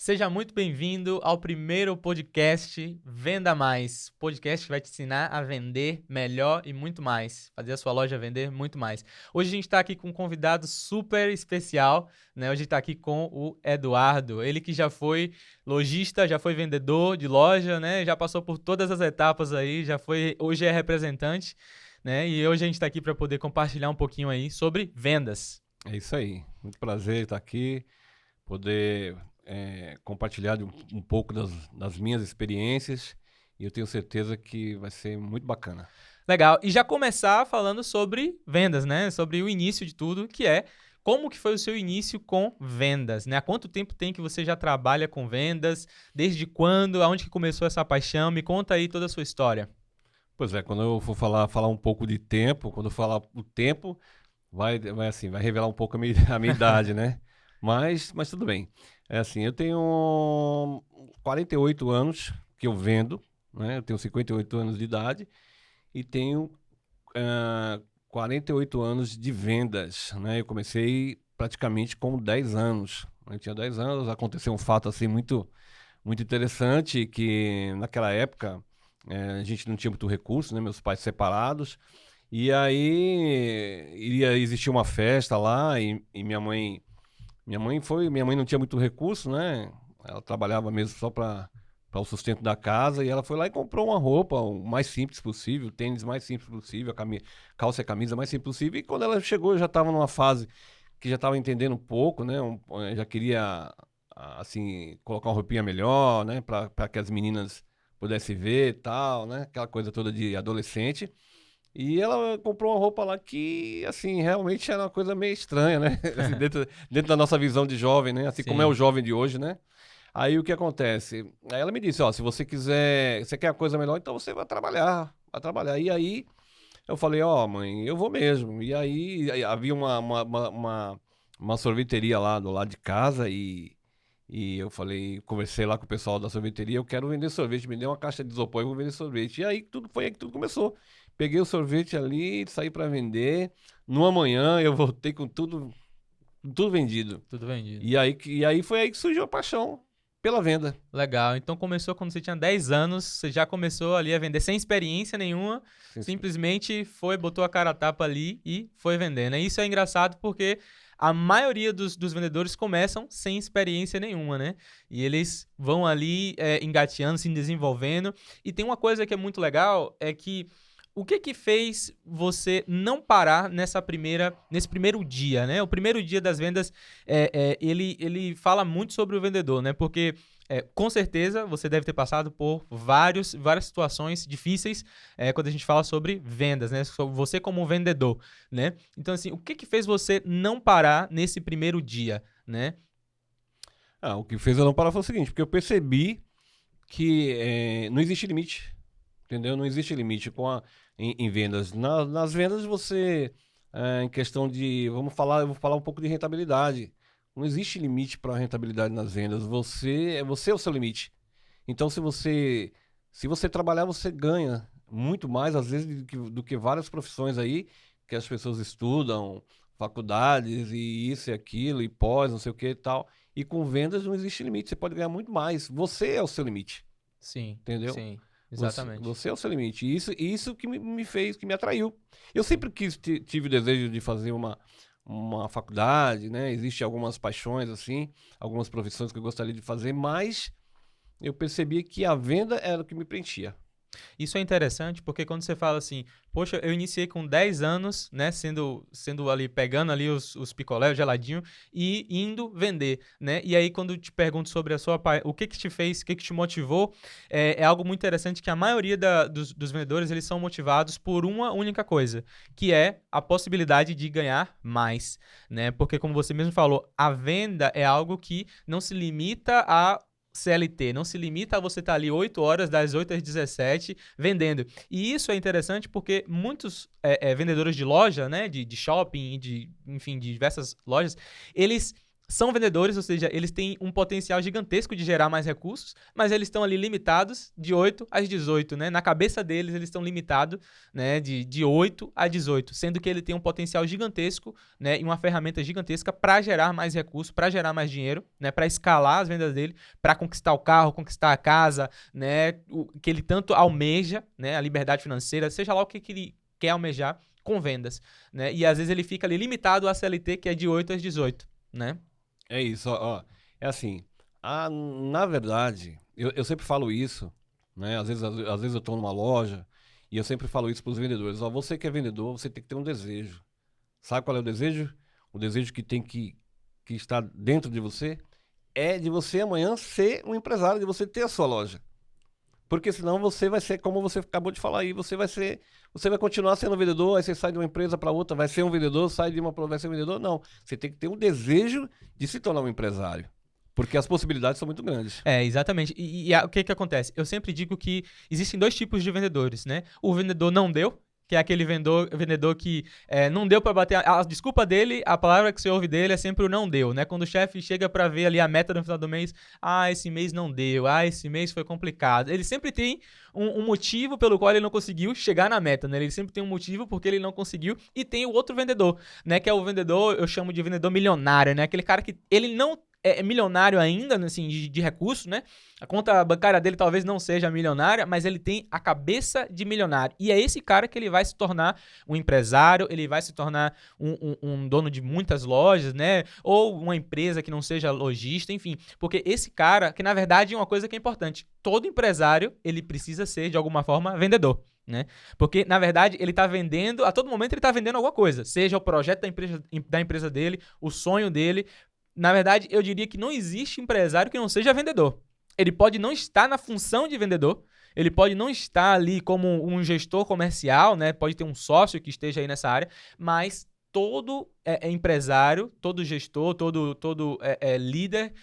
Seja muito bem-vindo ao primeiro podcast Venda Mais. Podcast que vai te ensinar a vender melhor e muito mais. Fazer a sua loja vender muito mais. Hoje a gente está aqui com um convidado super especial, né? Hoje a gente está aqui com o Eduardo. Ele que já foi lojista, já foi vendedor de loja, né? Já passou por todas as etapas aí, hoje é representante, né? E hoje a gente está aqui para poder compartilhar um pouquinho aí sobre vendas. É isso aí. Muito prazer estar aqui, poder compartilhar um pouco das minhas experiências e eu tenho certeza que vai ser muito bacana. Legal. E já começar falando sobre vendas, né? Sobre o início de tudo, que é como que foi o seu início com vendas, né? Há quanto tempo tem que você já trabalha com vendas? Desde quando? Aonde que começou essa paixão? Me conta aí toda a sua história. Pois é, quando eu for falar um pouco de tempo, quando eu falar o tempo, vai revelar um pouco a minha idade, né? Mas tudo bem. É assim, eu tenho 48 anos que eu vendo, né? Eu tenho 58 anos de idade e tenho 48 anos de vendas, né? Eu comecei praticamente com 10 anos. Eu tinha 10 anos, aconteceu um fato assim muito interessante que naquela época a gente não tinha muito recurso, né? Meus pais separados. E aí iria existir uma festa lá e minha mãe não tinha muito recurso, né? Ela trabalhava mesmo só para o sustento da casa e ela foi lá e comprou uma roupa o mais simples possível, o tênis mais simples possível, calça e camisa mais simples possível. E quando ela chegou, eu já estava numa fase que já estava entendendo um pouco, né? Já queria assim colocar uma roupinha melhor, né? Para que as meninas pudessem ver e tal, né? Aquela coisa toda de adolescente. E ela comprou uma roupa lá que, assim, realmente era uma coisa meio estranha, né? Assim, dentro da nossa visão de jovem, né? Assim como é o Sim. jovem de hoje, né? Aí o que acontece? Aí ela me disse, ó, se você quiser, você quer uma coisa melhor, então você vai trabalhar, vai trabalhar. E aí eu falei, ó, mãe, eu vou mesmo. E aí havia uma sorveteria lá do lado de casa e eu falei, conversei lá com o pessoal da sorveteria, eu quero vender sorvete, me deu uma caixa de isopor, eu vou vender sorvete. E aí foi aí que tudo começou. Peguei o sorvete ali, saí para vender. Numa manhã eu voltei com tudo vendido. Tudo vendido. E aí foi aí que surgiu a paixão pela venda. Legal. Então começou quando você tinha 10 anos, você já começou ali a vender sem experiência nenhuma, simplesmente foi, botou a cara a tapa ali e foi vendendo. E isso é engraçado porque a maioria dos vendedores começam sem experiência nenhuma, né? E eles vão ali engateando, se desenvolvendo. E tem uma coisa que é muito legal, é que o que fez você não parar nesse primeiro dia, né? O primeiro dia das vendas, ele fala muito sobre o vendedor, né? Porque com certeza você deve ter passado por várias situações difíceis quando a gente fala sobre vendas, né? Você como um vendedor, né? Então, assim, o que fez você não parar nesse primeiro dia, né? O que fez eu não parar foi o seguinte, porque eu percebi que não existe limite, entendeu? Não existe limite em vendas. Nas vendas você, em questão de, eu vou falar um pouco de rentabilidade. Não existe limite para rentabilidade nas vendas. Você é o seu limite. Então, se você trabalhar, você ganha muito mais, às vezes, do que várias profissões aí que as pessoas estudam, faculdades e isso e aquilo, e pós, não sei o que e tal. E com vendas não existe limite. Você pode ganhar muito mais. Você é o seu limite, Sim, entendeu? sim, Você, exatamente. você é o seu limite. E isso que me fez, que me atraiu. Eu sempre tive o desejo de fazer uma faculdade, né? Existem algumas paixões, assim, algumas profissões que eu gostaria de fazer, mas eu percebi que a venda era o que me preenchia. Isso é interessante porque quando você fala assim, poxa, eu iniciei com 10 anos, né, sendo ali, pegando ali os picolé, o geladinho e indo vender, né? E aí quando eu te pergunto sobre o que te fez, o que te motivou, é algo muito interessante que a maioria dos vendedores, eles são motivados por uma única coisa, que é a possibilidade de ganhar mais, né? Porque como você mesmo falou, a venda é algo que não se limita a CLT, não se limita a você estar ali 8 horas, das 8 às 17, vendendo. E isso é interessante porque muitos vendedores de loja, né, de shopping, enfim, de diversas lojas, eles são vendedores, ou seja, eles têm um potencial gigantesco de gerar mais recursos, mas eles estão ali limitados de 8 às 18, né? Na cabeça deles, eles estão limitados, né, de 8 a 18, sendo que ele tem um potencial gigantesco, né, e uma ferramenta gigantesca para gerar mais recursos, para gerar mais dinheiro, né, para escalar as vendas dele, para conquistar o carro, conquistar a casa, né, o que ele tanto almeja, né, a liberdade financeira, seja lá o que ele quer almejar com vendas, né? E às vezes ele fica ali limitado à CLT, que é de 8 às 18, né? É isso, ó. É assim, na verdade, eu sempre falo isso, né? Às vezes eu estou numa loja e eu sempre falo isso para os vendedores. Ó, você que é vendedor, você tem que ter um desejo. Sabe qual é o desejo? O desejo que tem que estar dentro de você é de você amanhã ser um empresário, de você ter a sua loja. Porque senão você vai ser, como você acabou de falar aí, você vai continuar sendo um vendedor, aí você sai de uma empresa para outra, vai ser um vendedor, sai de uma para outra, vai ser um vendedor. Não, você tem que ter um desejo de se tornar um empresário. Porque as possibilidades são muito grandes. Exatamente. O que acontece? Eu sempre digo que existem 2 tipos de vendedores, né? O vendedor não deu, que é aquele vendedor que não deu para bater. A desculpa dele, a palavra que você ouve dele é sempre o não deu, né? Quando o chefe chega para ver ali a meta no final do mês, esse mês não deu, esse mês foi complicado. Ele sempre tem um motivo pelo qual ele não conseguiu chegar na meta, né? Ele sempre tem um motivo porque ele não conseguiu. E tem o outro vendedor, né? Que é o vendedor, eu chamo de vendedor milionário, né? Aquele cara que ele não é milionário ainda, assim, de recursos, né? A conta bancária dele talvez não seja milionária, mas ele tem a cabeça de milionário. E é esse cara que ele vai se tornar um empresário, ele vai se tornar um dono de muitas lojas, né? Ou uma empresa que não seja lojista, enfim. Porque esse cara, que na verdade é uma coisa que é importante, todo empresário, ele precisa ser, de alguma forma, vendedor. Né? Porque, na verdade, ele está vendendo, a todo momento ele está vendendo alguma coisa, seja o projeto da empresa dele, o sonho dele. Na verdade, eu diria que não existe empresário que não seja vendedor. Ele pode não estar na função de vendedor, ele pode não estar ali como um gestor comercial, né? Pode ter um sócio que esteja aí nessa área, mas todo empresário, todo gestor, todo líder,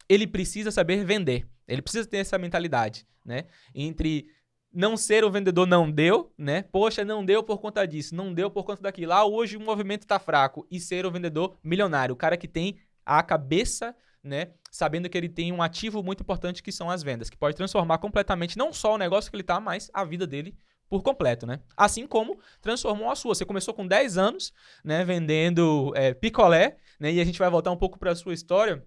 ele precisa saber vender. Ele precisa ter essa mentalidade, né? Entre não ser o vendedor não deu, né? Poxa, não deu por conta disso, não deu por conta daquilo. Hoje o movimento tá fraco. E ser o vendedor milionário, o cara que tem a cabeça, né, sabendo que ele tem um ativo muito importante que são as vendas, que pode transformar completamente não só o negócio que ele tá, mas a vida dele por completo, né? Assim como transformou a sua. Você começou com 10 anos, né, vendendo picolé, né? E a gente vai voltar um pouco para a sua história.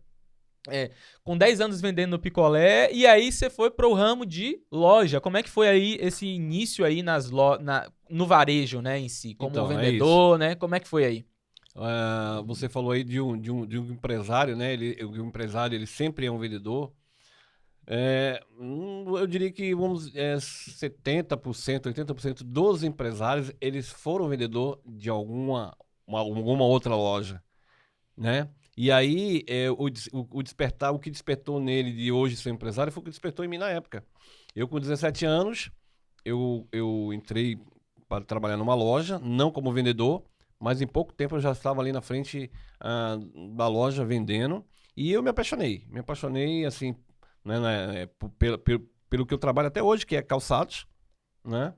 Com 10 anos vendendo picolé, e aí você foi pro ramo de loja. Como é que foi aí esse início aí no varejo, né, em si? Como vendedor, né? Como é que foi aí? Você falou aí de um empresário, né? O empresário, ele sempre é um vendedor. Eu diria que 70%, 80% dos empresários, eles foram vendedor de alguma outra loja, né? E aí, o que despertou nele de hoje ser empresário foi o que despertou em mim na época. Eu, com 17 anos, eu entrei para trabalhar numa loja, não como vendedor, mas em pouco tempo eu já estava ali na frente da loja vendendo, e eu me apaixonei. Me apaixonei, assim, né, pelo que eu trabalho até hoje, que é calçados, né?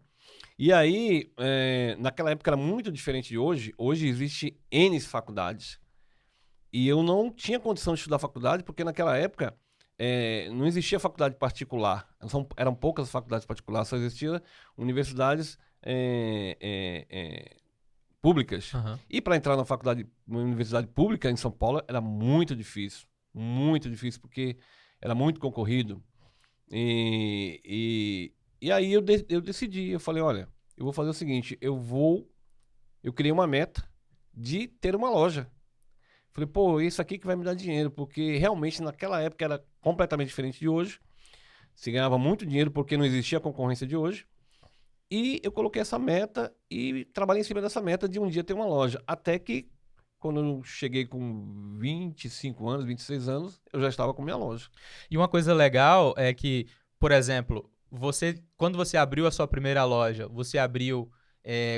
E aí, naquela época era muito diferente de hoje. Hoje existe N faculdades. E eu não tinha condição de estudar faculdade, porque naquela época não existia faculdade particular. Eram poucas faculdades particulares, só existiam universidades públicas. Uhum. E para entrar na universidade pública em São Paulo era muito difícil, porque era muito concorrido. E aí eu decidi, eu falei, olha, eu vou fazer o seguinte, eu criei uma meta de ter uma loja. Falei, isso aqui que vai me dar dinheiro, porque realmente naquela época era completamente diferente de hoje. Se ganhava muito dinheiro porque não existia a concorrência de hoje. E eu coloquei essa meta e trabalhei em cima dessa meta de um dia ter uma loja. Até que, quando eu cheguei com 25 anos, 26 anos, eu já estava com minha loja. E uma coisa legal é que, por exemplo, quando você abriu a sua primeira loja, você abriu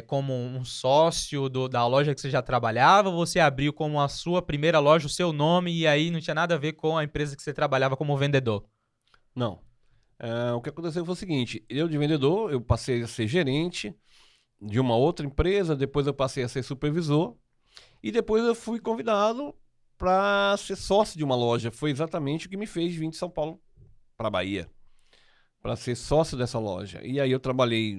como um sócio da loja que você já trabalhava, ou você abriu como a sua primeira loja, o seu nome, e aí não tinha nada a ver com a empresa que você trabalhava como vendedor? Não. O que aconteceu foi o seguinte, eu de vendedor, eu passei a ser gerente de uma outra empresa, depois eu passei a ser supervisor, e depois eu fui convidado para ser sócio de uma loja. Foi exatamente o que me fez vir de São Paulo para Bahia, para ser sócio dessa loja. E aí eu trabalhei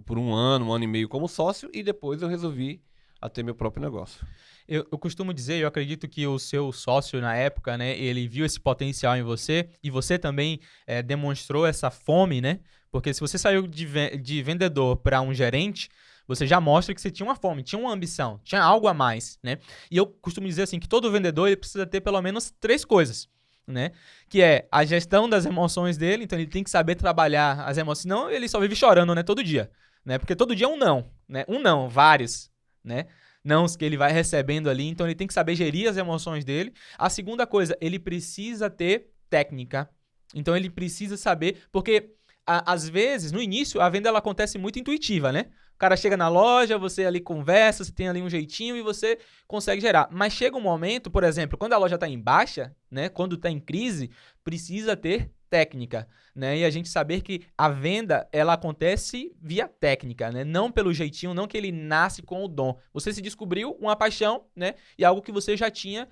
por um ano e meio como sócio e depois eu resolvi a ter meu próprio negócio. Eu costumo dizer, eu acredito que o seu sócio na época, né, ele viu esse potencial em você e você também demonstrou essa fome, né? Porque se você saiu de vendedor para um gerente, você já mostra que você tinha uma fome, tinha uma ambição, tinha algo a mais, né? E eu costumo dizer assim que todo vendedor ele precisa ter pelo menos 3 coisas, né? Que é a gestão das emoções dele, então ele tem que saber trabalhar as emoções, senão ele só vive chorando, né, todo dia, né? Porque todo dia é um não, né? Um não, vários, né? Nãos que ele vai recebendo ali, então ele tem que saber gerir as emoções dele. A segunda coisa, ele precisa ter técnica. Então ele precisa saber, porque às vezes, no início, a venda ela acontece muito intuitiva, né? O cara chega na loja, você ali conversa, você tem ali um jeitinho e você consegue gerar. Mas chega um momento, por exemplo, quando a loja está em baixa, né? Quando está em crise, precisa ter técnica, né? E a gente saber que a venda, ela acontece via técnica, né? Não pelo jeitinho, não que ele nasce com o dom. Você se descobriu uma paixão, né? E algo que você já tinha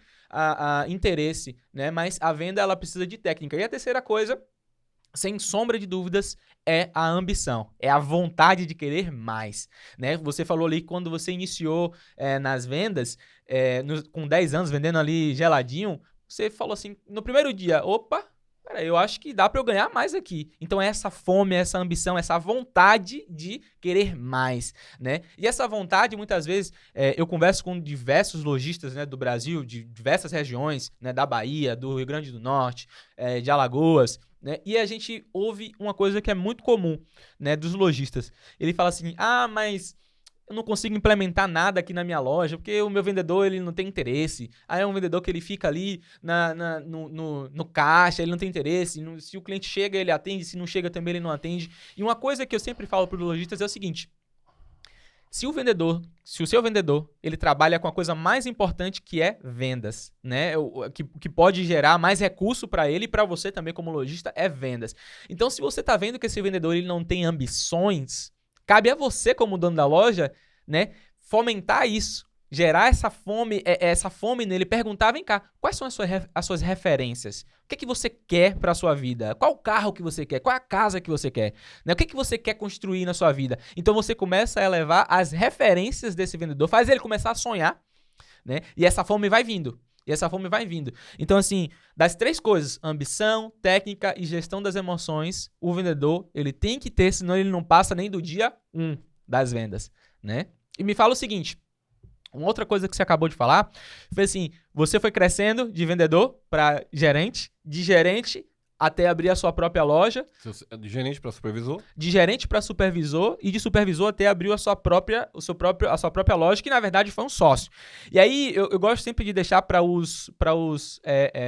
interesse, né? Mas a venda, ela precisa de técnica. E a terceira coisa, sem sombra de dúvidas, é a ambição, é a vontade de querer mais, né? Você falou ali que quando você iniciou nas vendas, com 10 anos, vendendo ali geladinho, você falou assim, no primeiro dia, opa, cara, eu acho que dá para eu ganhar mais aqui. Então é essa fome, essa ambição, essa vontade de querer mais, né? E essa vontade, muitas vezes, eu converso com diversos lojistas, né, do Brasil, de diversas regiões, né, da Bahia, do Rio Grande do Norte, de Alagoas, né? E a gente ouve uma coisa que é muito comum, né, dos lojistas. Ele fala assim, mas eu não consigo implementar nada aqui na minha loja, porque o meu vendedor ele não tem interesse. Aí é um vendedor que ele fica ali no caixa, ele não tem interesse. Se o cliente chega, ele atende, se não chega também, ele não atende. E uma coisa que eu sempre falo para os lojistas é o seguinte, se o seu vendedor, ele trabalha com a coisa mais importante que é vendas, né? Que pode gerar mais recurso para ele e para você também como lojista é vendas. Então, se você está vendo que esse vendedor ele não tem ambições, cabe a você como dono da loja, né, fomentar isso, gerar essa fome nele, perguntar, vem cá, quais são as suas referências? O que é que você quer para a sua vida? Qual o carro que você quer? Qual a casa que você quer? Né? O que é que você quer construir na sua vida? Então você começa a elevar as referências desse vendedor, faz ele começar a sonhar, né? E essa fome vai vindo. Então, assim, das 3 coisas, ambição, técnica e gestão das emoções, o vendedor, ele tem que ter, senão ele não passa nem do dia 1 das vendas, né? E me fala o seguinte, uma outra coisa que você acabou de falar foi assim, você foi crescendo de vendedor para gerente, de gerente até abrir a sua própria loja. De gerente para supervisor? De gerente para supervisor e de supervisor até abriu a sua própria loja, que na verdade foi um sócio. E aí eu gosto sempre de deixar para os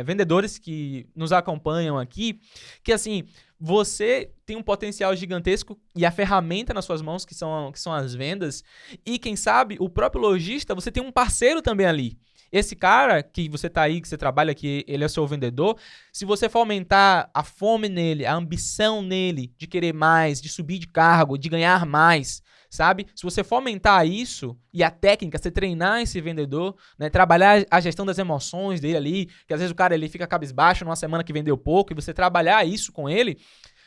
vendedores que nos acompanham aqui, que assim, você tem um potencial gigantesco e a ferramenta nas suas mãos, que são as vendas, e quem sabe o próprio lojista, você tem um parceiro também ali. Esse cara que você tá aí, que você trabalha aqui, ele é seu vendedor, se você fomentar a fome nele, a ambição nele de querer mais, de subir de cargo, de ganhar mais, sabe? Se você fomentar isso e a técnica, você treinar esse vendedor, né, trabalhar a gestão das emoções dele ali, que às vezes o cara ele fica cabisbaixo numa semana que vendeu pouco, e você trabalhar isso com ele,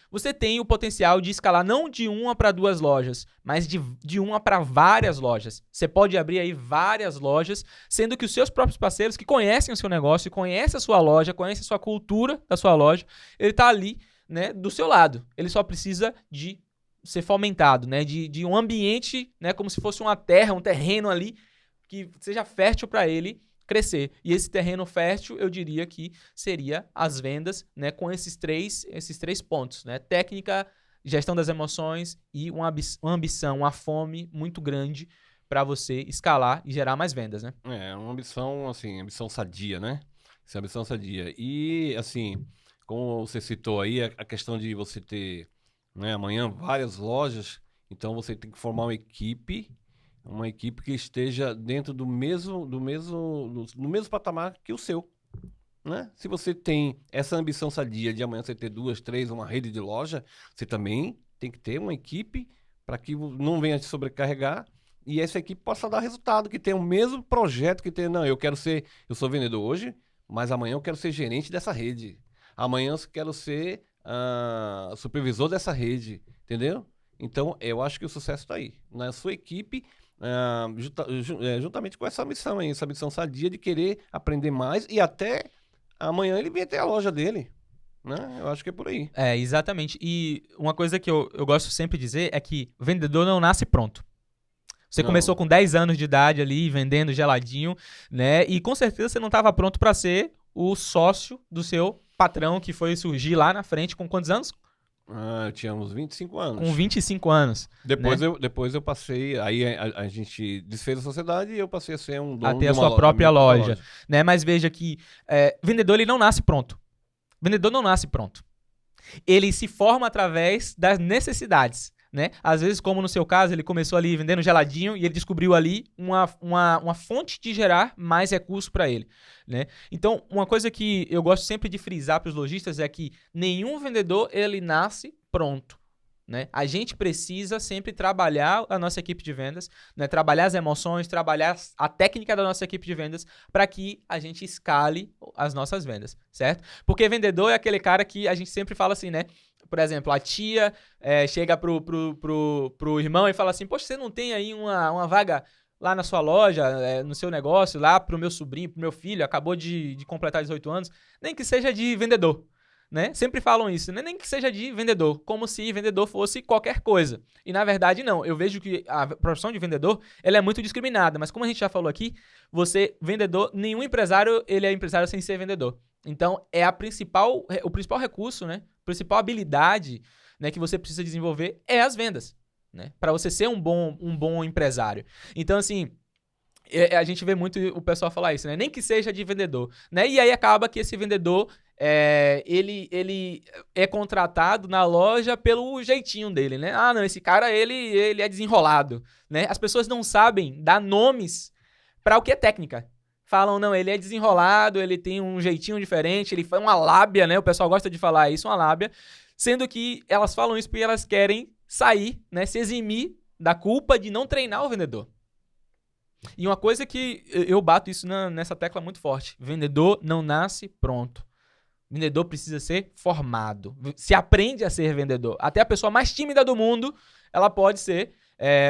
você tem o potencial de escalar não de 1 para 2 lojas, mas de 1 para várias lojas. Você pode abrir aí várias lojas, sendo que os seus próprios parceiros que conhecem o seu negócio, conhecem a sua loja, conhecem a sua cultura da sua loja, ele está ali, né, do seu lado. Ele só precisa de ser fomentado, né, de um ambiente, né, como se fosse uma terra, um terreno ali que seja fértil para ele crescer. E esse terreno fértil, eu diria que seria as vendas, né, com esses três pontos, né? Técnica, gestão das emoções e uma ambição, uma fome muito grande para você escalar e gerar mais vendas, né? Uma ambição, assim, ambição sadia, né? Essa ambição sadia. E, assim, como você citou aí, a questão de você ter, né, amanhã várias lojas, então você tem que formar uma equipe que esteja dentro no mesmo patamar que o seu, né? Se você tem essa ambição sadia de amanhã você ter 2, 3, uma rede de loja, você também tem que ter uma equipe para que não venha te sobrecarregar e essa equipe possa dar resultado, que tenha o mesmo projeto, que tenha, não, eu sou vendedor hoje, mas amanhã eu quero ser gerente dessa rede. Amanhã eu quero ser supervisor dessa rede, entendeu? Então, eu acho que o sucesso está aí, na sua equipe, juntamente com essa missão aí, essa missão sadia de querer aprender mais e até amanhã ele vir até a loja dele, né? Eu acho que é por aí. Exatamente. E uma coisa que eu gosto sempre de dizer é que vendedor não nasce pronto. Você começou com 10 anos de idade ali, vendendo geladinho, né? E com certeza você não estava pronto para ser o sócio do seu patrão que foi surgir lá na frente com quantos anos? Eu tinha uns 25 anos. Com 25 anos. Depois eu passei, aí a gente desfez a sociedade e eu passei a ser um dono a ter a sua própria loja. Né? Mas veja que vendedor ele não nasce pronto. Vendedor não nasce pronto. Ele se forma através das necessidades. Né? Às vezes, como no seu caso, ele começou ali vendendo geladinho e ele descobriu ali uma fonte de gerar mais recurso para ele. Né? Então, uma coisa que eu gosto sempre de frisar para os lojistas é que nenhum vendedor ele nasce pronto. Né? A gente precisa sempre trabalhar a nossa equipe de vendas, né? Trabalhar as emoções, trabalhar a técnica da nossa equipe de vendas para que a gente escale as nossas vendas, certo? Porque vendedor é aquele cara que a gente sempre fala assim, né? Por exemplo, a tia chega pro irmão e fala assim, poxa, você não tem aí uma vaga lá na sua loja, no seu negócio, lá pro meu sobrinho, pro meu filho, acabou de completar 18 anos, nem que seja de vendedor. Né? Sempre falam isso, né? Nem que seja de vendedor, como se vendedor fosse qualquer coisa. E na verdade não, eu vejo que a profissão de vendedor ela é muito discriminada, mas como a gente já falou aqui, vendedor, nenhum empresário ele é empresário sem ser vendedor. Então é o principal recurso, né? A principal habilidade, né, que você precisa desenvolver é as vendas, né? Para você ser um bom empresário. Então assim, a gente vê muito o pessoal falar isso, né? Nem que seja de vendedor, né? E aí acaba que esse vendedor ele é contratado na loja pelo jeitinho dele, né? Ah, não, esse cara ele é desenrolado, né? As pessoas não sabem dar nomes para o que é técnica. Falam, não, ele é desenrolado, ele tem um jeitinho diferente, ele faz uma lábia, né? O pessoal gosta de falar isso, uma lábia, sendo que elas falam isso porque elas querem sair, né? Se eximir da culpa de não treinar o vendedor. E uma coisa que eu bato isso nessa tecla muito forte. Vendedor não nasce pronto. Vendedor precisa ser formado. Se aprende a ser vendedor. Até a pessoa mais tímida do mundo, ela pode ser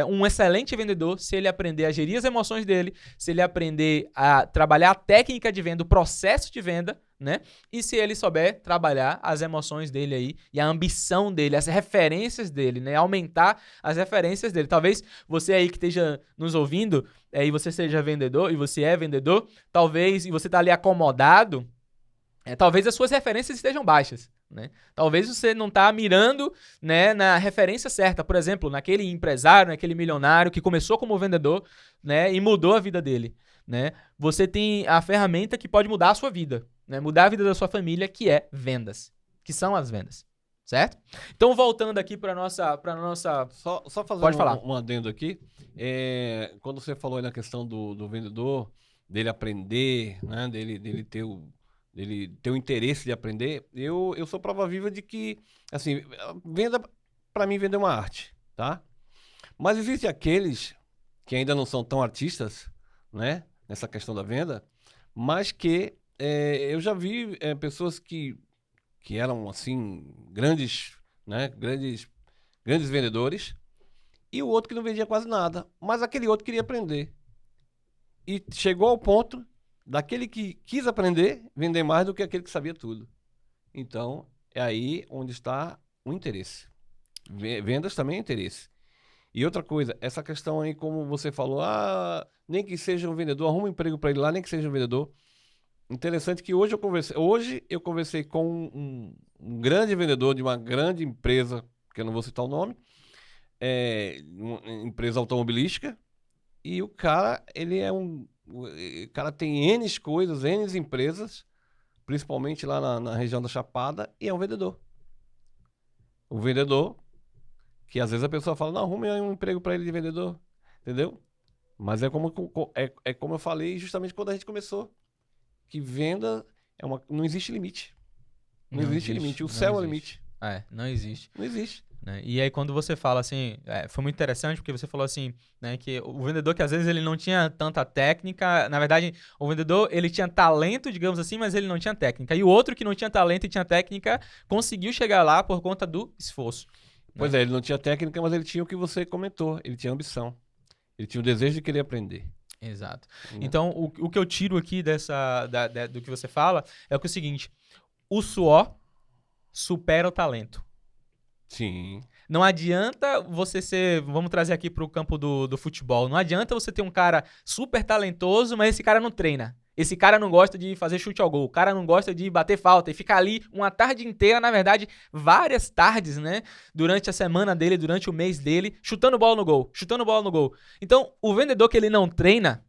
um excelente vendedor se ele aprender a gerir as emoções dele, se ele aprender a trabalhar a técnica de venda, o processo de venda, né? E se ele souber trabalhar as emoções dele aí e a ambição dele, as referências dele, né? Aumentar as referências dele. Talvez você aí que esteja nos ouvindo e você seja vendedor e você é vendedor, talvez e você está ali acomodado, talvez as suas referências estejam baixas. Né? Talvez você não está mirando, né, na referência certa. Por exemplo, naquele empresário, naquele milionário que começou como vendedor, né, e mudou a vida dele. Né? Você tem a ferramenta que pode mudar a sua vida, né? Mudar a vida da sua família, que é vendas, que são as vendas. Certo? Então, voltando aqui para nossa. Só fazer Pode falar. Um adendo aqui. Quando você falou aí na questão do vendedor, dele aprender, né, dele ter o interesse de aprender, eu sou prova viva de que, assim, venda, para mim, vender é uma arte, tá? Mas existem aqueles que ainda não são tão artistas, né, nessa questão da venda, mas que eu já vi pessoas que eram, assim, grandes, né, grandes vendedores, e o outro que não vendia quase nada, mas aquele outro queria aprender. E chegou ao ponto daquele que quis aprender, vender mais do que aquele que sabia tudo. Então, é aí onde está o interesse. Vendas também é interesse. E outra coisa, essa questão aí, como você falou, nem que seja um vendedor, arruma um emprego para ele lá, nem que seja um vendedor. Interessante que hoje eu conversei com um grande vendedor de uma grande empresa, que eu não vou citar o nome, uma empresa automobilística, e o cara, o cara tem N coisas, N empresas, principalmente lá na região da Chapada, e é um vendedor. O vendedor, que às vezes a pessoa fala, não, arrume um emprego para ele de vendedor, entendeu? Mas é como eu falei justamente quando a gente começou, que venda não existe limite. Não existe limite, o céu é o limite. Não existe. Não existe. né? E aí quando você fala assim, foi muito interessante porque você falou assim, né, que o vendedor que às vezes ele não tinha tanta técnica, na verdade o vendedor ele tinha talento, digamos assim, mas ele não tinha técnica. E o outro que não tinha talento e tinha técnica conseguiu chegar lá por conta do esforço. Pois é, ele não tinha técnica, mas ele tinha o que você comentou, ele tinha ambição. Ele tinha o desejo de querer aprender. Exato. Então, o que eu tiro aqui do que você fala é o seguinte: o suor supera o talento. Sim. Não adianta você ser. Vamos trazer aqui para o campo do futebol. Não adianta você ter um cara super talentoso, mas esse cara não treina. Esse cara não gosta de fazer chute ao gol. O cara não gosta de bater falta e ficar ali uma tarde inteira, na verdade, várias tardes, né? Durante a semana dele, durante o mês dele, chutando bola no gol, chutando bola no gol. Então, o vendedor que ele não treina,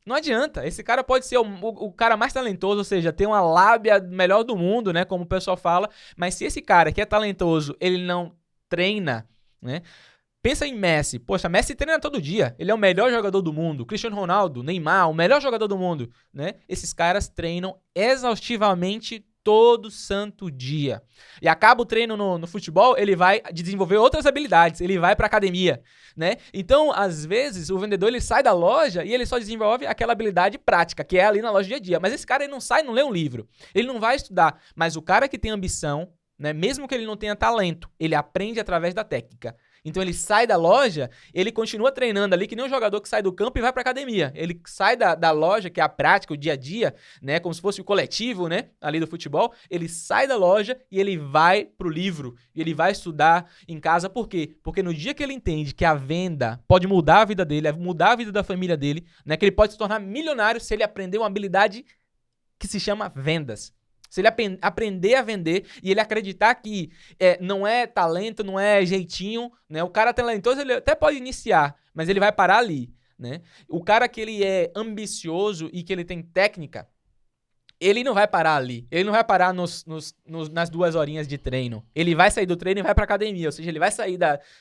não adianta. Esse cara pode ser o cara mais talentoso, ou seja, ter uma lábia melhor do mundo, né? Como o pessoal fala. Mas se esse cara que é talentoso, ele não treina, né? Pensa em Messi. Poxa, Messi treina todo dia. Ele é o melhor jogador do mundo. Cristiano Ronaldo, Neymar, o melhor jogador do mundo, né? Esses caras treinam exaustivamente todo santo dia. E acaba o treino no futebol, ele vai desenvolver outras habilidades. Ele vai pra academia, né? Então, às vezes, o vendedor ele sai da loja e ele só desenvolve aquela habilidade prática, que é ali na loja dia a dia. Mas esse cara ele não sai, não lê um livro. Ele não vai estudar. Mas o cara que tem ambição, né? Mesmo que ele não tenha talento, ele aprende através da técnica. Então ele sai da loja, ele continua treinando ali, que nem um jogador que sai do campo e vai pra academia. Ele sai da loja, que é a prática, o dia a dia, né? Como se fosse o coletivo, né? Ali do futebol. Ele sai da loja e ele vai pro livro. E ele vai estudar em casa. Por quê? Porque no dia que ele entende que a venda pode mudar a vida dele, mudar a vida da família dele, né? Que ele pode se tornar milionário se ele aprender uma habilidade que se chama vendas. Se ele aprender a vender e ele acreditar que não é talento, não é jeitinho, né? O cara talentoso, ele até pode iniciar, mas ele vai parar ali, né? O cara que ele é ambicioso e que ele tem técnica, ele não vai parar ali. Ele não vai parar nas 2 horinhas de treino. Ele vai sair do treino e vai pra academia. Ou seja, ele vai sair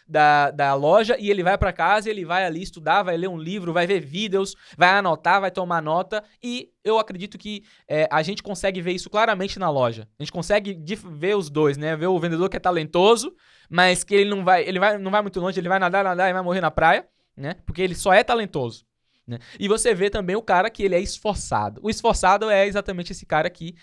da loja e ele vai pra casa, ele vai ali estudar, vai ler um livro, vai ver vídeos, vai anotar, vai tomar nota. E eu acredito que a gente consegue ver isso claramente na loja. A gente consegue ver os dois, né? Ver o vendedor que é talentoso, mas que ele não vai muito longe, ele vai nadar e vai morrer na praia, né? Porque ele só é talentoso. Né? E você vê também o cara que ele é esforçado. O esforçado é exatamente esse cara que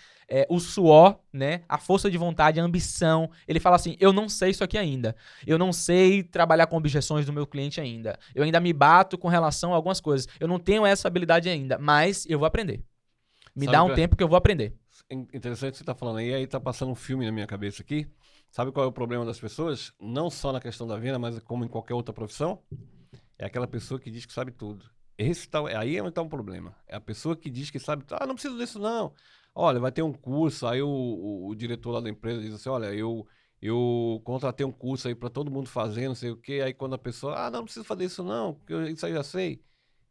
o suor, né? A força de vontade, a ambição. Ele fala assim, eu não sei isso aqui ainda. Eu não sei trabalhar com objeções do meu cliente ainda. Eu ainda me bato com relação a algumas coisas. Eu não tenho essa habilidade ainda, mas eu vou aprender. Me dá um tempo que eu vou aprender. Interessante você tá falando aí tá passando um filme na minha cabeça aqui. Sabe qual é o problema das pessoas? Não só na questão da venda, mas como em qualquer outra profissão. É aquela pessoa que diz que sabe tudo. Aí é onde tá um problema. É a pessoa que diz que sabe, não preciso disso não. Olha, vai ter um curso, aí o diretor lá da empresa diz assim, olha, eu contratei um curso aí para todo mundo fazer, não sei o quê. Aí quando a pessoa, não preciso fazer isso não, porque isso aí eu já sei.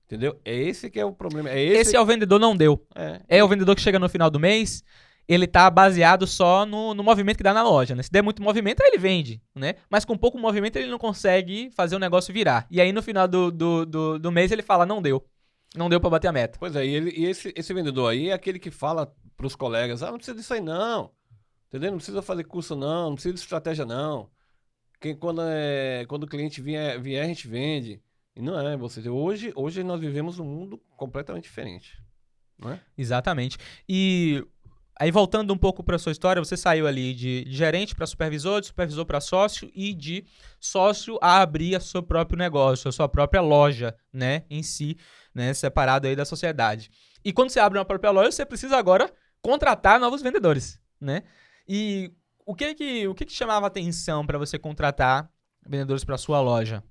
Entendeu? É esse que é o problema. Esse é o vendedor não deu. É o vendedor que chega no final do mês, ele tá baseado só no movimento que dá na loja, né? Se der muito movimento, aí ele vende, né? Mas com pouco movimento, ele não consegue fazer o negócio virar. E aí, no final do mês, ele fala, não deu. Não deu pra bater a meta. Pois é, e esse vendedor aí é aquele que fala pros colegas, não precisa disso aí não. Entendeu? Não precisa fazer curso não precisa de estratégia não. Quando o cliente vier, a gente vende. E não é, hoje nós vivemos um mundo completamente diferente. Não é? Exatamente. E aí, voltando um pouco para sua história, você saiu ali de gerente para supervisor, de supervisor para sócio e de sócio a abrir o seu próprio negócio, a sua própria loja, né, em si, né, separado aí da sociedade. E quando você abre uma própria loja, você precisa agora contratar novos vendedores, né? E o que chamava atenção para você contratar vendedores para sua loja?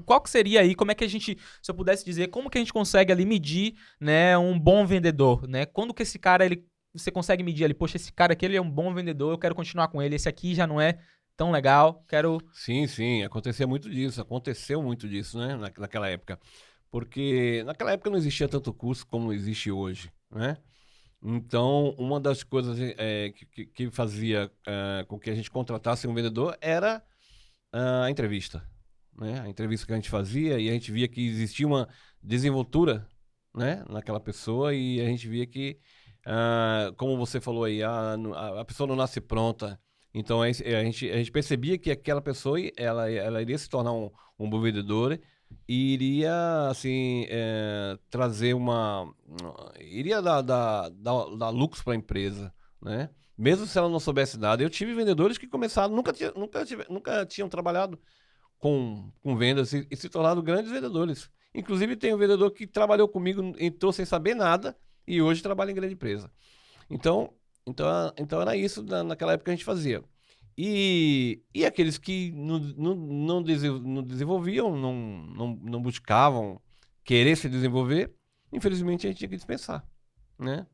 Qual que seria aí, como é que a gente, se eu pudesse dizer, como que a gente consegue ali medir, né, um bom vendedor, né? Quando que esse cara, você consegue medir ali, poxa, esse cara aqui ele é um bom vendedor, eu quero continuar com ele, esse aqui já não é tão legal, quero... Sim, aconteceu muito disso, né, naquela época. Porque naquela época não existia tanto curso como existe hoje, né? Então, uma das coisas que fazia com que a gente contratasse um vendedor era a entrevista. Né? A entrevista que a gente fazia e a gente via que existia uma desenvoltura, né, naquela pessoa e a gente via que, como você falou aí, a pessoa não nasce pronta. Então a gente percebia que aquela pessoa ela iria se tornar um bom vendedor e iria assim trazer iria dar lucros para a empresa, né? Mesmo se ela não soubesse nada. Eu tive vendedores que começaram, nunca tinham trabalhado com vendas e se tornaram grandes vendedores. Inclusive tem um vendedor que trabalhou comigo, entrou sem saber nada e hoje trabalha em grande empresa. Então era isso naquela época que a gente fazia. E aqueles que não desenvolviam, não buscavam querer se desenvolver, infelizmente a gente tinha que dispensar, né?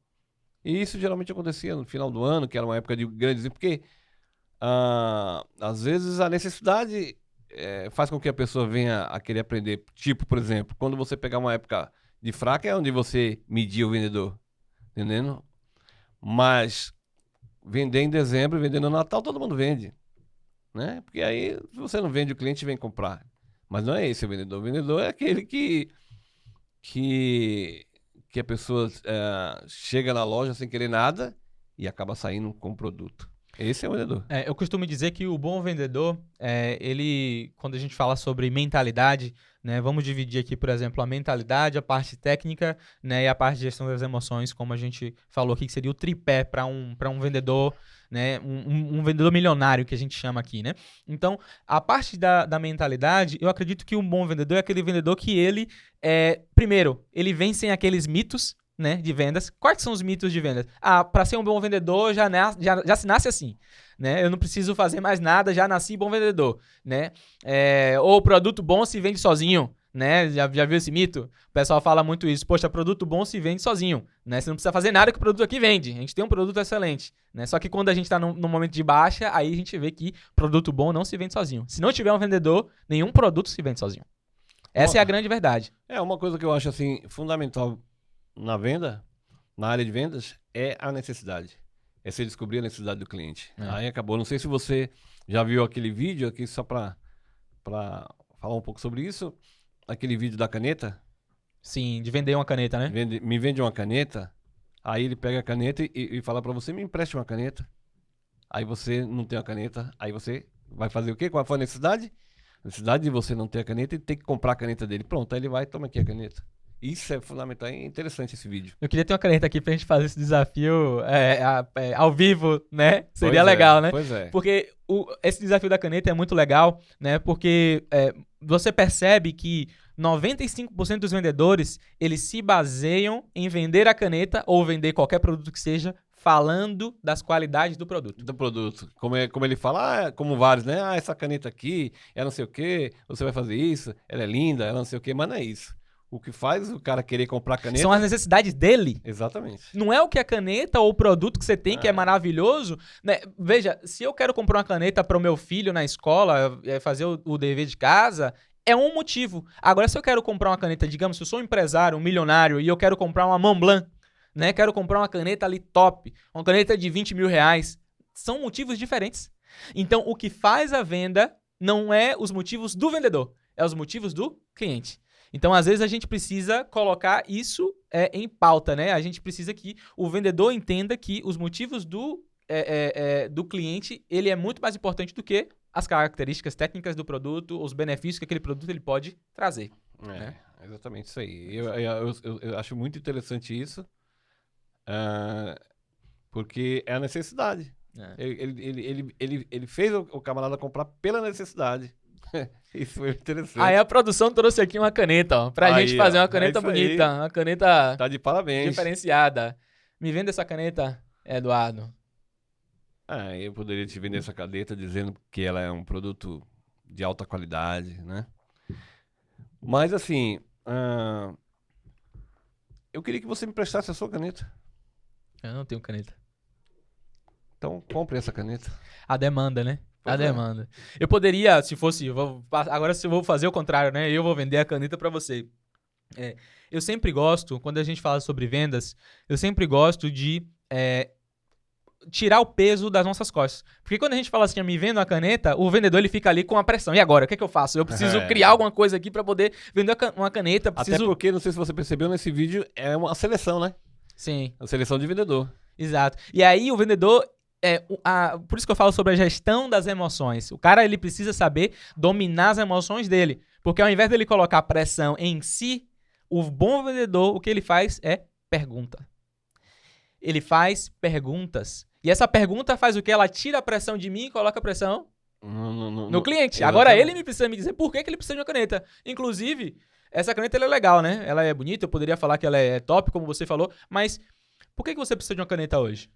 E isso geralmente acontecia no final do ano, que era uma época de grandes... Porque às vezes a necessidade faz com que a pessoa venha a querer aprender. Tipo, por exemplo, quando você pegar uma época de fraca é onde você media o vendedor, entendendo? Mas vender em dezembro, vender no Natal, todo mundo vende, né? Porque aí, se você não vende, o cliente vem comprar. Mas não é esse o vendedor. O vendedor é aquele que a pessoa chega na loja sem querer nada e acaba saindo com o produto. Esse é o vendedor. Eu costumo dizer que o bom vendedor, ele, quando a gente fala sobre mentalidade, né, vamos dividir aqui, por exemplo, a mentalidade, a parte técnica, né, e a parte de gestão das emoções, como a gente falou aqui, que seria o tripé para um vendedor, né, um vendedor milionário, que a gente chama aqui, né? Então, a parte da mentalidade, eu acredito que um bom vendedor é aquele vendedor que ele, primeiro, ele vem sem aqueles mitos, né, de vendas. Quais são os mitos de vendas? Para ser um bom vendedor, já se nasce assim, né? Eu não preciso fazer mais nada, já nasci bom vendedor, né? Ou produto bom se vende sozinho, né? Já viu esse mito? O pessoal fala muito isso. Poxa, produto bom se vende sozinho, né? Você não precisa fazer nada que o produto aqui vende. A gente tem um produto excelente, né? Só que quando a gente está num momento de baixa, aí a gente vê que produto bom não se vende sozinho. Se não tiver um vendedor, nenhum produto se vende sozinho. Essa é a grande verdade. Uma coisa que eu acho assim fundamental na venda, na área de vendas, é a necessidade. É você descobrir a necessidade do cliente. Aí acabou. Não sei se você já viu aquele vídeo aqui, só para falar um pouco sobre isso. Aquele vídeo da caneta. Sim, de vender uma caneta, né? Me vende uma caneta. Aí ele pega a caneta e fala para você, me empreste uma caneta. Aí você não tem a caneta. Aí você vai fazer o quê? Qual foi a necessidade? A necessidade de você não ter a caneta e ter que comprar a caneta dele. Pronto, aí ele vai e toma aqui a caneta. Isso é fundamental, é interessante esse vídeo. Eu queria ter uma caneta aqui pra gente fazer esse desafio ao vivo, né? Seria legal, né? Pois é. Porque esse desafio da caneta é muito legal, né? Porque você percebe que 95% dos vendedores, eles se baseiam em vender a caneta ou vender qualquer produto que seja, falando das qualidades do produto. Do produto. Como ele fala, como vários, né? Essa caneta aqui, é não sei o quê, você vai fazer isso, ela é linda, ela não sei o quê, mas não é isso. O que faz o cara querer comprar caneta... São as necessidades dele. Exatamente. Não é o que a caneta ou o produto que você tem que é maravilhoso. Né? Veja, se eu quero comprar uma caneta para o meu filho na escola, fazer o dever de casa, é um motivo. Agora, se eu quero comprar uma caneta, digamos, se eu sou um empresário, um milionário, e eu quero comprar uma Montblanc, né? Quero comprar uma caneta ali top, uma caneta de 20 mil reais, são motivos diferentes. Então, o que faz a venda não é os motivos do vendedor, é os motivos do cliente. Então, às vezes, a gente precisa colocar isso em pauta, né? A gente precisa que o vendedor entenda que os motivos do cliente, ele é muito mais importante do que as características técnicas do produto, os benefícios que aquele produto ele pode trazer. Né? Exatamente isso aí. Eu acho muito interessante isso, porque é a necessidade. Ele fez o camarada comprar pela necessidade. Isso foi interessante. Aí a produção trouxe aqui uma caneta, ó, pra gente fazer uma caneta bonita, uma caneta tá de parabéns. Diferenciada. Me venda essa caneta, Eduardo. Eu poderia te vender essa caneta dizendo que ela é um produto de alta qualidade, né? Mas assim, eu queria que você me prestasse a sua caneta. Eu não tenho caneta. Então compre essa caneta. A demanda, né? A demanda. Eu poderia, se fosse... Agora se eu vou fazer o contrário, né? Eu vou vender a caneta pra você. Eu sempre gosto, quando a gente fala sobre vendas, eu sempre gosto de tirar o peso das nossas costas. Porque quando a gente fala assim, me venda uma caneta, o vendedor ele fica ali com a pressão. E agora? O que é que eu faço? Eu preciso criar alguma coisa aqui pra poder vender uma caneta. Até porque, não sei se você percebeu nesse vídeo, é uma seleção, né? Sim. A seleção de vendedor. Exato. E aí o vendedor... Por isso que eu falo sobre a gestão das emoções. O cara, ele precisa saber dominar as emoções dele. Porque ao invés dele colocar pressão em si, o bom vendedor, o que ele faz é pergunta. Ele faz perguntas. E essa pergunta faz o quê? Ela tira a pressão de mim e coloca a pressão no cliente. Agora ele me precisa me dizer por que ele precisa de uma caneta. Inclusive, essa caneta ela é legal, né? Ela é bonita, eu poderia falar que ela é top, como você falou, mas por que você precisa de uma caneta hoje?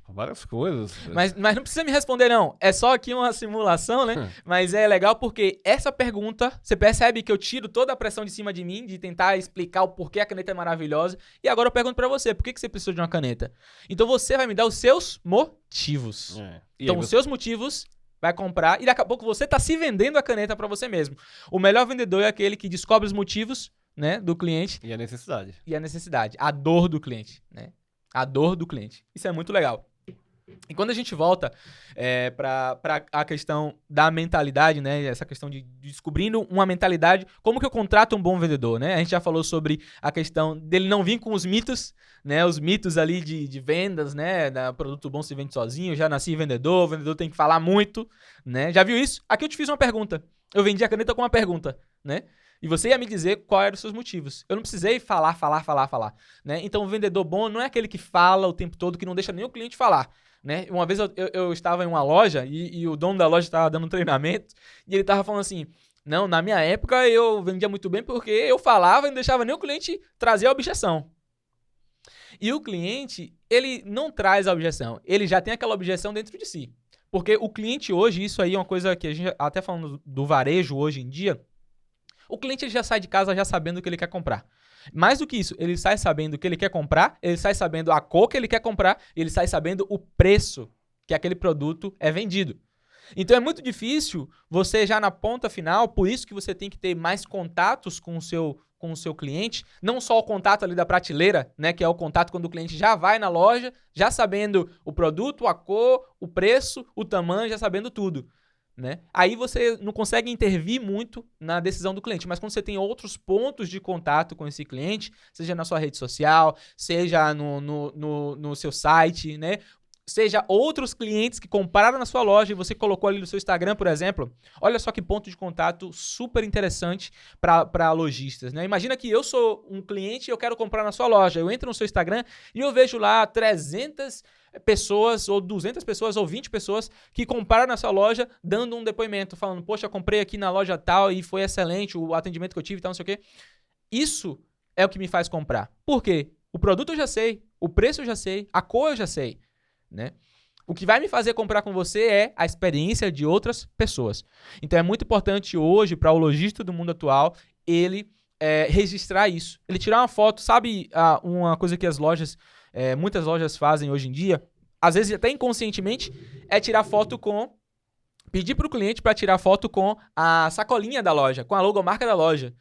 Várias coisas. Mas não precisa me responder, não. É só aqui uma simulação, né? Mas é legal porque essa pergunta, você percebe que eu tiro toda a pressão de cima de mim, de tentar explicar o porquê a caneta é maravilhosa. E agora eu pergunto pra você, por que você precisa de uma caneta? Então você vai me dar os seus motivos. Então os seus motivos vai comprar e daqui a pouco você tá se vendendo a caneta pra você mesmo. O melhor vendedor é aquele que descobre os motivos, né, do cliente. E a necessidade. A dor do cliente, né? A dor do cliente. Isso é muito legal. E quando a gente volta para a questão da mentalidade, né? Essa questão de descobrindo uma mentalidade, como que eu contrato um bom vendedor, né? A gente já falou sobre a questão dele não vir com os mitos, né? Os mitos ali de vendas, né? Produto bom se vende sozinho, já nasci vendedor, o vendedor tem que falar muito, né? Já viu isso? Aqui eu te fiz uma pergunta. Eu vendi a caneta com uma pergunta, né? E você ia me dizer quais eram os seus motivos. Eu não precisei falar, né? Então, o vendedor bom não é aquele que fala o tempo todo, que não deixa nem o cliente falar, né? Uma vez eu estava em uma loja e o dono da loja estava dando um treinamento e ele estava falando assim, não, na minha época eu vendia muito bem porque eu falava e não deixava nem o cliente trazer a objeção. E o cliente, ele não traz a objeção, ele já tem aquela objeção dentro de si. Porque o cliente hoje, isso aí é uma coisa que a gente até falando do varejo hoje em dia, o cliente ele já sai de casa já sabendo o que ele quer comprar. Mais do que isso, ele sai sabendo o que ele quer comprar, ele sai sabendo a cor que ele quer comprar, ele sai sabendo o preço que aquele produto é vendido. Então é muito difícil você já na ponta final, por isso que você tem que ter mais contatos com o seu cliente, não só o contato ali da prateleira, né, que é o contato quando o cliente já vai na loja, já sabendo o produto, a cor, o preço, o tamanho, já sabendo tudo. Né? Aí você não consegue intervir muito na decisão do cliente, mas quando você tem outros pontos de contato com esse cliente, seja na sua rede social, seja no seu site, né? Seja outros clientes que compraram na sua loja e você colocou ali no seu Instagram, por exemplo, olha só que ponto de contato super interessante para lojistas, né? Imagina que eu sou um cliente e eu quero comprar na sua loja, eu entro no seu Instagram e eu vejo lá 300 pessoas, ou 200 pessoas, ou 20 pessoas que compraram na sua loja, dando um depoimento, falando, poxa, comprei aqui na loja tal e foi excelente o atendimento que eu tive e tal, não sei o quê. Isso é o que me faz comprar. Por quê? O produto eu já sei, o preço eu já sei, a cor eu já sei, né? O que vai me fazer comprar com você é a experiência de outras pessoas. Então é muito importante hoje, para o lojista do mundo atual, ele registrar isso. Ele tirar uma foto, sabe uma coisa que as lojas... muitas lojas fazem hoje em dia, às vezes até inconscientemente, é tirar foto pedir para o cliente para tirar foto com a sacolinha da loja, com a logomarca da loja.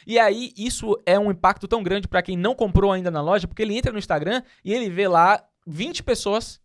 E aí, isso é um impacto tão grande para quem não comprou ainda na loja, porque ele entra no Instagram e ele vê lá 20 pessoas,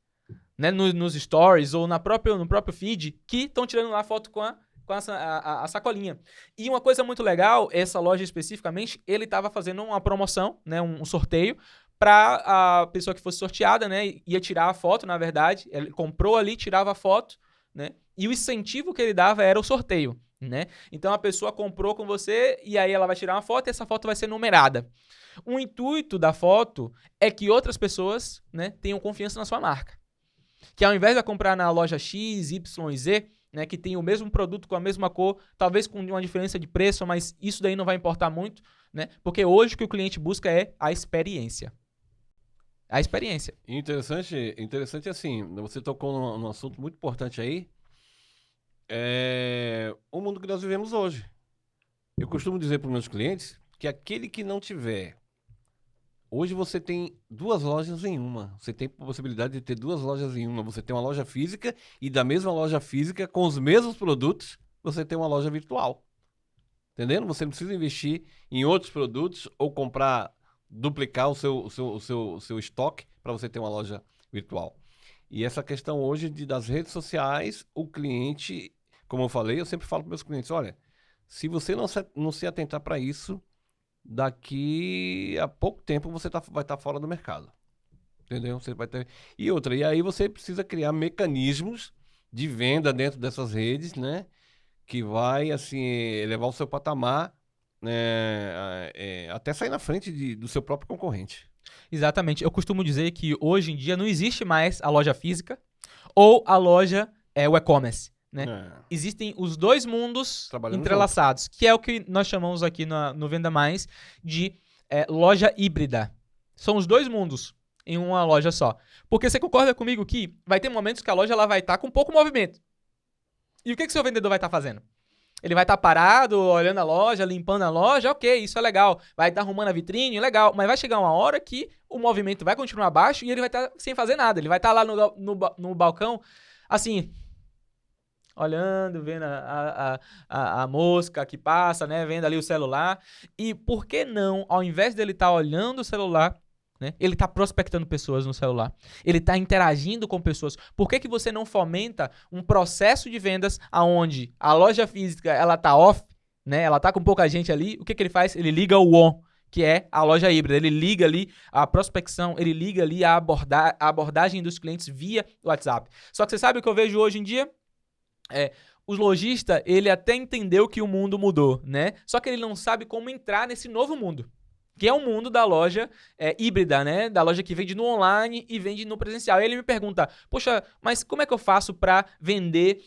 né, nos stories ou no próprio feed que estão tirando lá foto com a sacolinha. E uma coisa muito legal, essa loja especificamente, ele estava fazendo uma promoção, né, um sorteio, para a pessoa que fosse sorteada, né, ia tirar a foto, na verdade, ele comprou ali, tirava a foto, né, e o incentivo que ele dava era o sorteio, né, então a pessoa comprou com você e aí ela vai tirar uma foto e essa foto vai ser numerada. O intuito da foto é que outras pessoas, né, tenham confiança na sua marca, que ao invés de comprar na loja X, Y, Z, né, que tem o mesmo produto com a mesma cor, talvez com uma diferença de preço, mas isso daí não vai importar muito, né, porque hoje o que o cliente busca é a experiência. A experiência. Interessante assim, você tocou num assunto muito importante aí, o mundo que nós vivemos hoje. Eu costumo dizer para os meus clientes que aquele que não tiver... Hoje você tem 2 lojas em uma, você tem a possibilidade de ter 2 lojas em uma, você tem uma loja física e da mesma loja física, com os mesmos produtos, você tem uma loja virtual. Entendendo? Você não precisa investir em outros produtos ou duplicar o seu estoque para você ter uma loja virtual. E essa questão hoje das redes sociais, o cliente, como eu falei, eu sempre falo para meus clientes, olha, se você não se atentar para isso, daqui a pouco tempo você vai estar fora do mercado. Entendeu? Você vai ter... E outra, e aí você precisa criar mecanismos de venda dentro dessas redes, né? Que vai, assim, elevar o seu patamar, né? Até sair na frente do seu próprio concorrente. Exatamente. Eu costumo dizer que hoje em dia não existe mais a loja física ou a loja, o e-commerce, né? Existem os dois mundos entrelaçados, que é o que nós chamamos aqui no Venda Mais de loja híbrida. São os dois mundos em uma loja só. Porque você concorda comigo que vai ter momentos que a loja ela vai estar com pouco movimento. E o que o seu vendedor vai estar fazendo? Ele vai estar parado, olhando a loja, limpando a loja, ok, isso é legal. Vai estar arrumando a vitrine, legal. Mas vai chegar uma hora que o movimento vai continuar baixo e ele vai estar sem fazer nada. Ele vai estar lá no balcão, assim, olhando, vendo a mosca que passa, né? Vendo ali o celular. E por que não, ao invés dele estar olhando o celular, né, ele está prospectando pessoas no celular. Ele está interagindo com pessoas. Por que você não fomenta um processo de vendas onde a loja física ela está off, né? Ela está com pouca gente ali. O que ele faz? Ele liga o on, que é a loja híbrida. Ele liga ali a prospecção, ele liga ali a abordagem dos clientes via WhatsApp. Só que você sabe o que eu vejo hoje em dia? Os lojistas, ele até entendeu que o mundo mudou, né? Só que ele não sabe como entrar nesse novo mundo, que é o mundo da loja híbrida, né? Da loja que vende no online e vende no presencial. E ele me pergunta, poxa, mas como é que eu faço para vender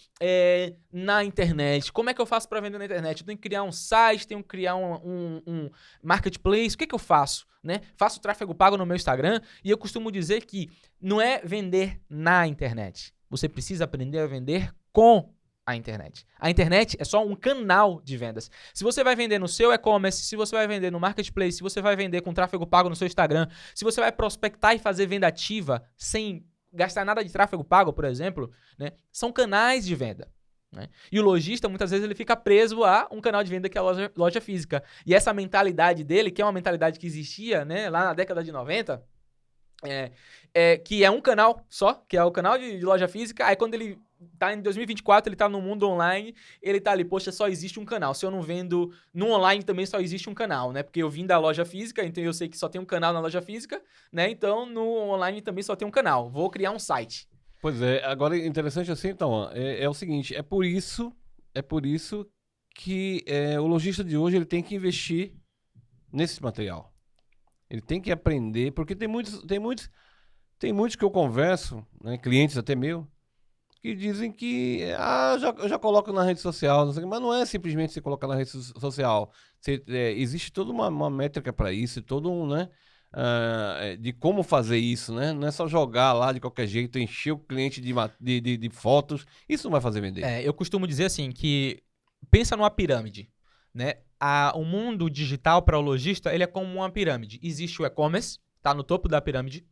na internet? Como é que eu faço para vender na internet? Eu tenho que criar um site, tenho que criar um marketplace. O que eu faço? Né? Faço tráfego pago no meu Instagram e eu costumo dizer que não é vender na internet. Você precisa aprender a vender com a internet. A internet é só um canal de vendas. Se você vai vender no seu e-commerce, se você vai vender no marketplace, se você vai vender com tráfego pago no seu Instagram, se você vai prospectar e fazer venda ativa sem gastar nada de tráfego pago, por exemplo, né, são canais de venda. Né? E o lojista, muitas vezes, ele fica preso a um canal de venda que é a loja física. E essa mentalidade dele, que é uma mentalidade que existia, né, lá na década de 90, que é um canal só, que é o canal de loja física. Aí quando ele tá em 2024, ele tá no mundo online, ele tá ali, poxa, só existe um canal. Se eu não vendo no online, também só existe um canal, né? Porque eu vim da loja física, então eu sei que só tem um canal na loja física, né? Então no online também só tem um canal. Vou criar um site. Pois é, agora interessante assim, então, é o seguinte, é por isso que o lojista de hoje ele tem que investir nesse material. Ele tem que aprender, porque tem muitos que eu converso, né, clientes até meu, que dizem que eu já coloco na rede social, não sei, mas não é simplesmente você colocar na rede social. Existe toda uma métrica para isso, todo um, né, de como fazer isso, né? Não é só jogar lá de qualquer jeito, encher o cliente de fotos, isso não vai fazer vender. Eu costumo dizer assim, que pensa numa pirâmide, né? O mundo digital para o lojista, ele é como uma pirâmide. Existe o e-commerce, tá no topo da pirâmide.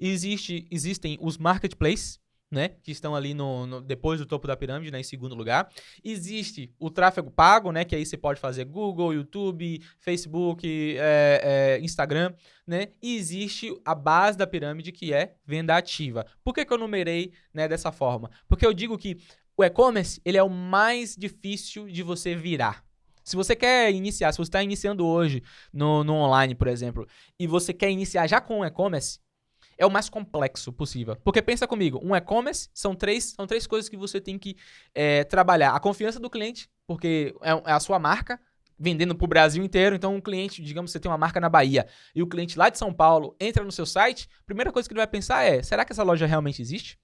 Existem os marketplaces, né, que estão ali depois do topo da pirâmide, né, em segundo lugar. Existe o tráfego pago, né, que aí você pode fazer Google, YouTube, Facebook, Instagram, né? E existe a base da pirâmide, que é venda ativa. Por que eu numerei, né, dessa forma? Porque eu digo que o e-commerce, ele é o mais difícil de você virar. Se você quer iniciar, se você está iniciando hoje no online, por exemplo, e você quer iniciar já com o e-commerce, é o mais complexo possível. Porque pensa comigo, um e-commerce são três coisas que você tem que trabalhar. A confiança do cliente, porque é a sua marca, vendendo para o Brasil inteiro. Então, um cliente, digamos que você tem uma marca na Bahia, e o cliente lá de São Paulo entra no seu site, a primeira coisa que ele vai pensar é, será que essa loja realmente existe?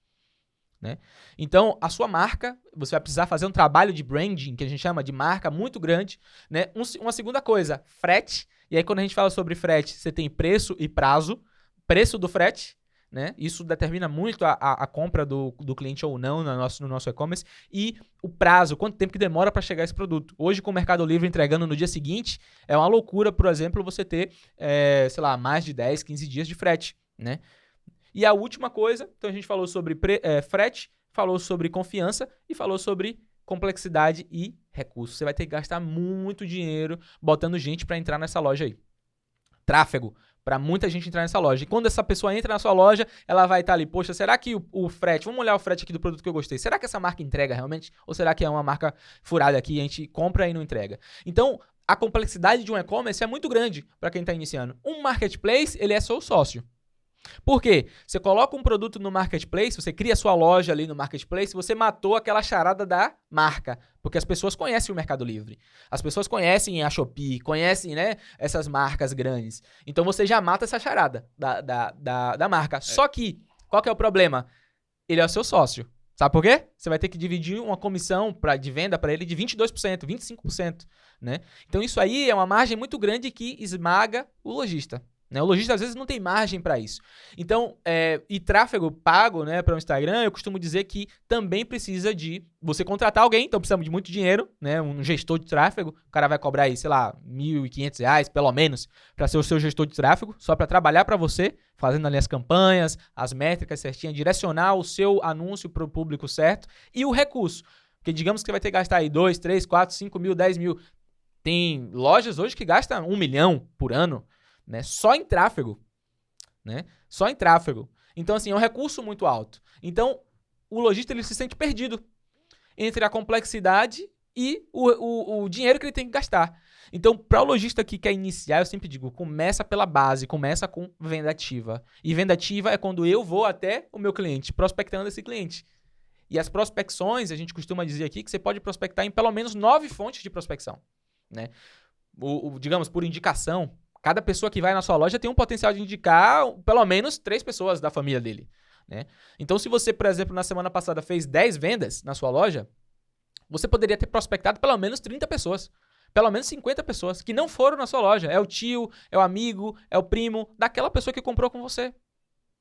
Né? Então, a sua marca, você vai precisar fazer um trabalho de branding, que a gente chama de marca, muito grande. Né? Uma segunda coisa, frete. E aí, quando a gente fala sobre frete, você tem preço e prazo. Preço do frete, né? Isso determina muito a compra do cliente ou não no nosso e-commerce. E o prazo, quanto tempo que demora para chegar esse produto. Hoje, com o Mercado Livre entregando no dia seguinte, é uma loucura, por exemplo, você ter, sei lá, mais de 10, 15 dias de frete, né? E a última coisa, então a gente falou sobre frete, falou sobre confiança e falou sobre complexidade e recursos. Você vai ter que gastar muito dinheiro botando gente para entrar nessa loja aí. Tráfego, para muita gente entrar nessa loja. E quando essa pessoa entra na sua loja, ela vai estar ali, poxa, será que o frete, vamos olhar o frete aqui do produto que eu gostei, será que essa marca entrega realmente? Ou será que é uma marca furada aqui, a gente compra e não entrega? Então, a complexidade de um e-commerce é muito grande para quem está iniciando. Um marketplace, ele é seu sócio. Por quê? Você coloca um produto no marketplace, você cria sua loja ali no marketplace, você matou aquela charada da marca. Porque as pessoas conhecem o Mercado Livre. As pessoas conhecem a Shopee, conhecem, né, essas marcas grandes. Então você já mata essa charada da marca. Só que, qual que é o problema? Ele é o seu sócio. Sabe por quê? Você vai ter que dividir uma comissão de venda para ele de 22%, 25%, né? Então isso aí é uma margem muito grande que esmaga o lojista. Né? O lojista às vezes não tem margem para isso. Então, e tráfego pago, né, para o Instagram, eu costumo dizer que também precisa de você contratar alguém, então precisa de muito dinheiro, né, um gestor de tráfego, o cara vai cobrar aí, sei lá, R$1.500, pelo menos, para ser o seu gestor de tráfego, só para trabalhar para você, fazendo ali as campanhas, as métricas certinhas, direcionar o seu anúncio para o público certo e o recurso. Porque digamos que você vai ter que gastar aí 2, 3, 4, 5 mil, 10 mil. Tem lojas hoje que gastam 1 milhão por ano, né? Só em tráfego, né? Só em tráfego. Então, assim, é um recurso muito alto. Então, o lojista ele se sente perdido entre a complexidade e o dinheiro que ele tem que gastar. Então, para o lojista que quer iniciar, eu sempre digo, começa pela base, começa com venda ativa. E venda ativa é quando eu vou até o meu cliente, prospectando esse cliente. E as prospecções, a gente costuma dizer aqui que você pode prospectar em pelo menos 9 fontes de prospecção, né? Digamos, por indicação, cada pessoa que vai na sua loja tem um potencial de indicar pelo menos 3 pessoas da família dele, né? Então, se você, por exemplo, na semana passada fez 10 vendas na sua loja, você poderia ter prospectado pelo menos 30 pessoas, pelo menos 50 pessoas que não foram na sua loja. É o tio, é o amigo, é o primo daquela pessoa que comprou com você,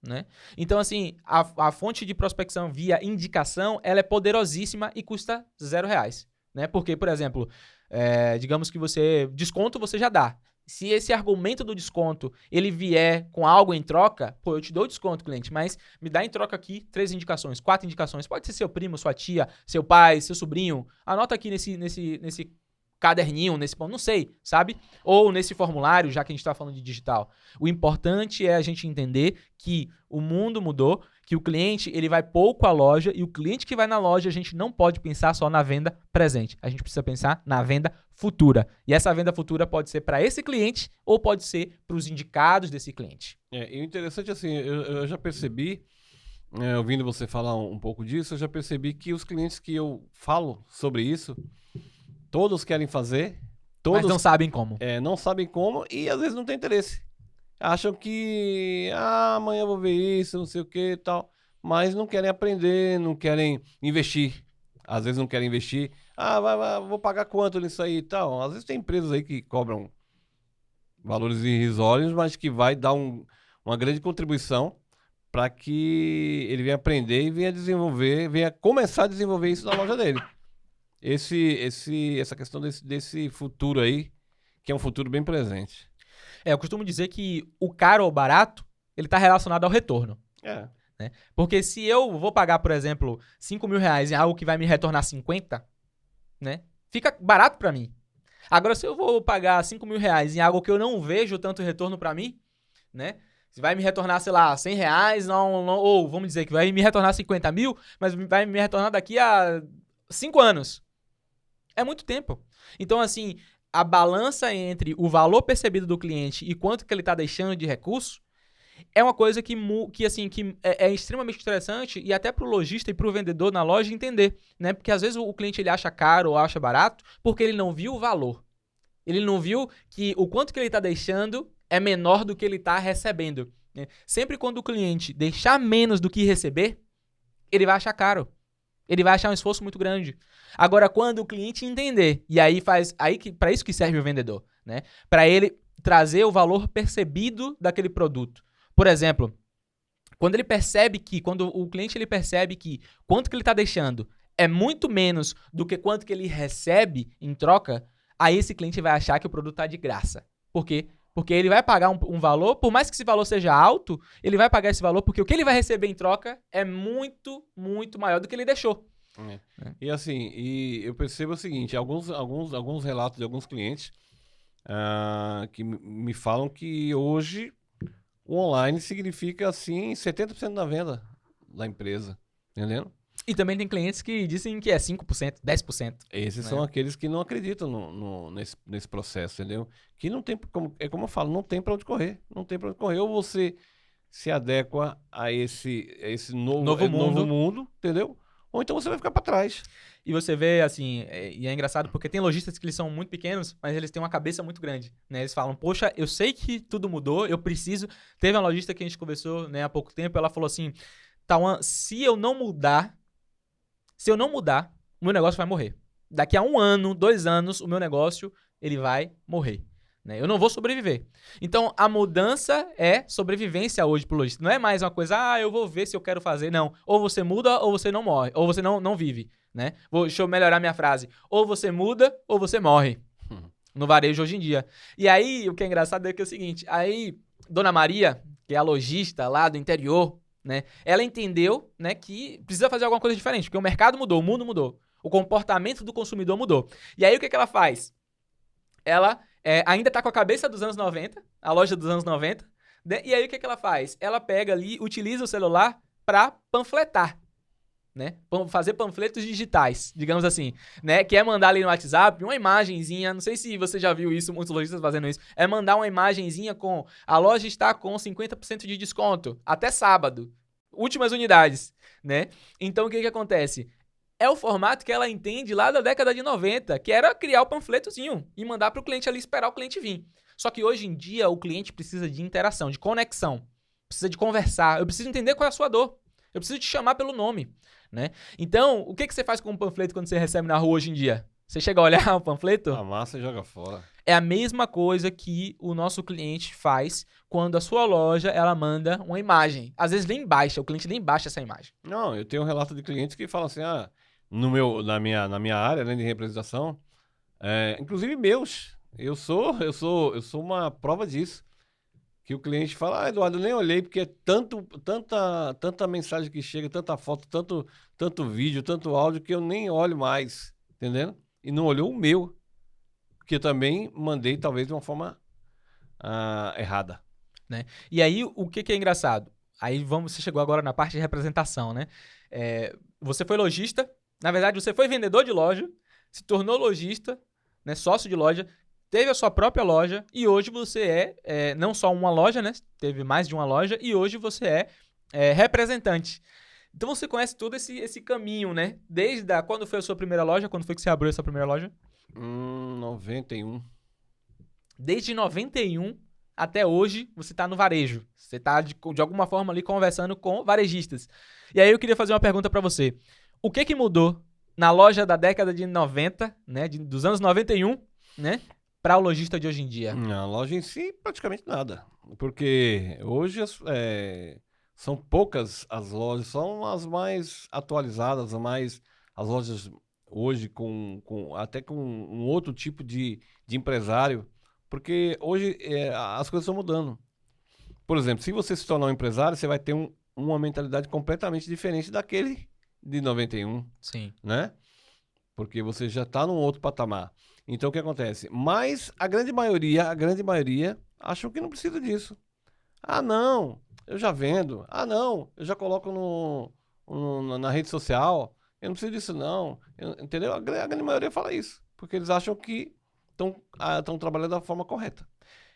né? Então, assim, a fonte de prospecção via indicação, ela é poderosíssima e custa R$0, né? Porque, por exemplo, digamos que desconto você já dá. Se esse argumento do desconto, ele vier com algo em troca, pô, eu te dou o desconto, cliente, mas me dá em troca aqui 3 indicações, 4 indicações. Pode ser seu primo, sua tia, seu pai, seu sobrinho. Anota aqui nesse caderninho, nesse ponto, não sei, sabe? Ou nesse formulário, já que a gente está falando de digital. O importante é a gente entender que o mundo mudou, que o cliente ele vai pouco à loja e o cliente que vai na loja a gente não pode pensar só na venda presente. A gente precisa pensar na venda futura. E essa venda futura pode ser para esse cliente ou pode ser para os indicados desse cliente. E o interessante, assim, eu já percebi, ouvindo você falar um pouco disso, eu já percebi que os clientes que eu falo sobre isso, todos querem fazer, todos mas não sabem como. Não sabem como e às vezes não tem interesse. Acham que amanhã eu vou ver isso, não sei o que e tal, mas não querem aprender, não querem investir. Às vezes não querem investir. Vou pagar quanto nisso aí e tal. Às vezes tem empresas aí que cobram valores irrisórios, mas que vai dar uma grande contribuição para que ele venha aprender e venha começar a desenvolver isso na loja dele. Essa questão desse futuro aí, que é um futuro bem presente. Eu costumo dizer que o caro ou barato, ele está relacionado ao retorno. Né? Porque se eu vou pagar, por exemplo, R$5.000 em algo que vai me retornar 50, né? Fica barato para mim. Agora, se eu vou pagar R$5.000 em algo que eu não vejo tanto retorno para mim, né? Se vai me retornar, sei lá, R$100, ou vamos dizer que vai me retornar 50 mil, mas vai me retornar daqui a 5 anos. É muito tempo. Então, assim, a balança entre o valor percebido do cliente e quanto que ele está deixando de recurso é uma coisa que é extremamente interessante e até para o lojista e para o vendedor na loja entender, né? Porque às vezes o cliente ele acha caro ou acha barato porque ele não viu o valor. Ele não viu que o quanto que ele está deixando é menor do que ele está recebendo. Né? Sempre quando o cliente deixar menos do que receber, ele vai achar caro. Ele vai achar um esforço muito grande. Agora, quando o cliente entender, e aí para isso que serve o vendedor, né? Para ele trazer o valor percebido daquele produto. Por exemplo, quando o cliente ele percebe que quanto que ele está deixando é muito menos do que quanto que ele recebe em troca, aí esse cliente vai achar que o produto está de graça. Por quê? Porque ele vai pagar um valor, por mais que esse valor seja alto, ele vai pagar esse valor porque o que ele vai receber em troca é muito, muito maior do que ele deixou. E assim, eu percebo o seguinte, alguns relatos de alguns clientes que me falam que hoje o online significa, assim, 70% da venda da empresa, entendendo? E também tem clientes que dizem que é 5%, 10%. Esses são aqueles que não acreditam nesse processo, entendeu? Que não tem, como eu falo, não tem pra onde correr. Não tem pra onde correr. Ou você se adequa a esse Novo mundo. mundo, entendeu? Ou então você vai ficar para trás. E você vê, assim, e é engraçado porque tem lojistas que eles são muito pequenos, mas eles têm uma cabeça muito grande, né? Eles falam, poxa, eu sei que tudo mudou, eu preciso... Teve uma lojista que a gente conversou, né, há pouco tempo, ela falou assim, Tauan, se eu não mudar, o meu negócio vai morrer. Daqui a 1 ano, 2 anos, o meu negócio, ele vai morrer. Né? Eu não vou sobreviver. Então, a mudança é sobrevivência hoje pro lojista. Não é mais uma coisa, eu vou ver se eu quero fazer. Não. Ou você muda ou você não morre. Ou você não vive. Né? Deixa eu melhorar minha frase. Ou você muda ou você morre. No varejo hoje em dia. E aí, o que é engraçado é que é o seguinte. Aí, Dona Maria, que é a lojista lá do interior, né? Ela entendeu, né, que precisa fazer alguma coisa diferente. Porque o mercado mudou, o mundo mudou. O comportamento do consumidor mudou. E aí, o que ela faz? Ela ainda tá com a cabeça dos anos 90, a loja dos anos 90, né? E aí o que ela faz? Ela pega ali, utiliza o celular para panfletar, né? Fazer panfletos digitais, digamos assim, né? Que é mandar ali no WhatsApp uma imagenzinha, não sei se você já viu isso, muitos lojistas fazendo isso, é mandar uma imagenzinha com a loja está com 50% de desconto, até sábado, últimas unidades, né? Então o que acontece? É o formato que ela entende lá da década de 90, que era criar o panfletozinho e mandar para o cliente ali esperar o cliente vir. Só que hoje em dia o cliente precisa de interação, de conexão, precisa de conversar, eu preciso entender qual é a sua dor, eu preciso te chamar pelo nome, né? Então, o que você faz com um panfleto quando você recebe na rua hoje em dia? Você chega a olhar o panfleto? Amassa e joga fora. É a mesma coisa que o nosso cliente faz quando a sua loja ela manda uma imagem. Às vezes nem baixa, o cliente nem baixa essa imagem. Não, eu tenho um relato de clientes que falam assim, na minha área, né, de representação, inclusive meus, eu sou uma prova disso. Que o cliente fala, Eduardo, eu nem olhei, porque é tanta mensagem que chega, tanta foto, tanto vídeo, tanto áudio, que eu nem olho mais, entendendo? E não olhou o meu, que eu também mandei, talvez, de uma forma errada. Né? E aí, o que é engraçado? Aí você chegou agora na parte de representação, né? Você foi lojista, na verdade, você foi vendedor de loja, se tornou lojista, né, sócio de loja, teve a sua própria loja e hoje você não só uma loja, né? Teve mais de uma loja e hoje você é representante. Então você conhece todo esse caminho, né? Desde quando foi a sua primeira loja? Quando foi que você abriu essa primeira loja? 91. Desde 91 até hoje você está no varejo. Você está de alguma forma ali conversando com varejistas. E aí eu queria fazer uma pergunta para você. O que mudou na loja da década de 90, né? Dos anos 91, né? Para o lojista de hoje em dia? Na loja em si, praticamente nada. Porque hoje são poucas as lojas, são as mais atualizadas, as lojas hoje até com um outro tipo de empresário, porque hoje as coisas estão mudando. Por exemplo, se você se tornar um empresário, você vai ter uma mentalidade completamente diferente daquele de 91. Sim. Né? Porque você já está num outro patamar. Então, o que acontece? Mas a grande maioria acham que não precisa disso. Ah, não, eu já vendo. Ah, não, eu já coloco na rede social. Eu não preciso disso, não. Entendeu? A grande maioria fala isso. Porque eles acham que estão trabalhando da forma correta.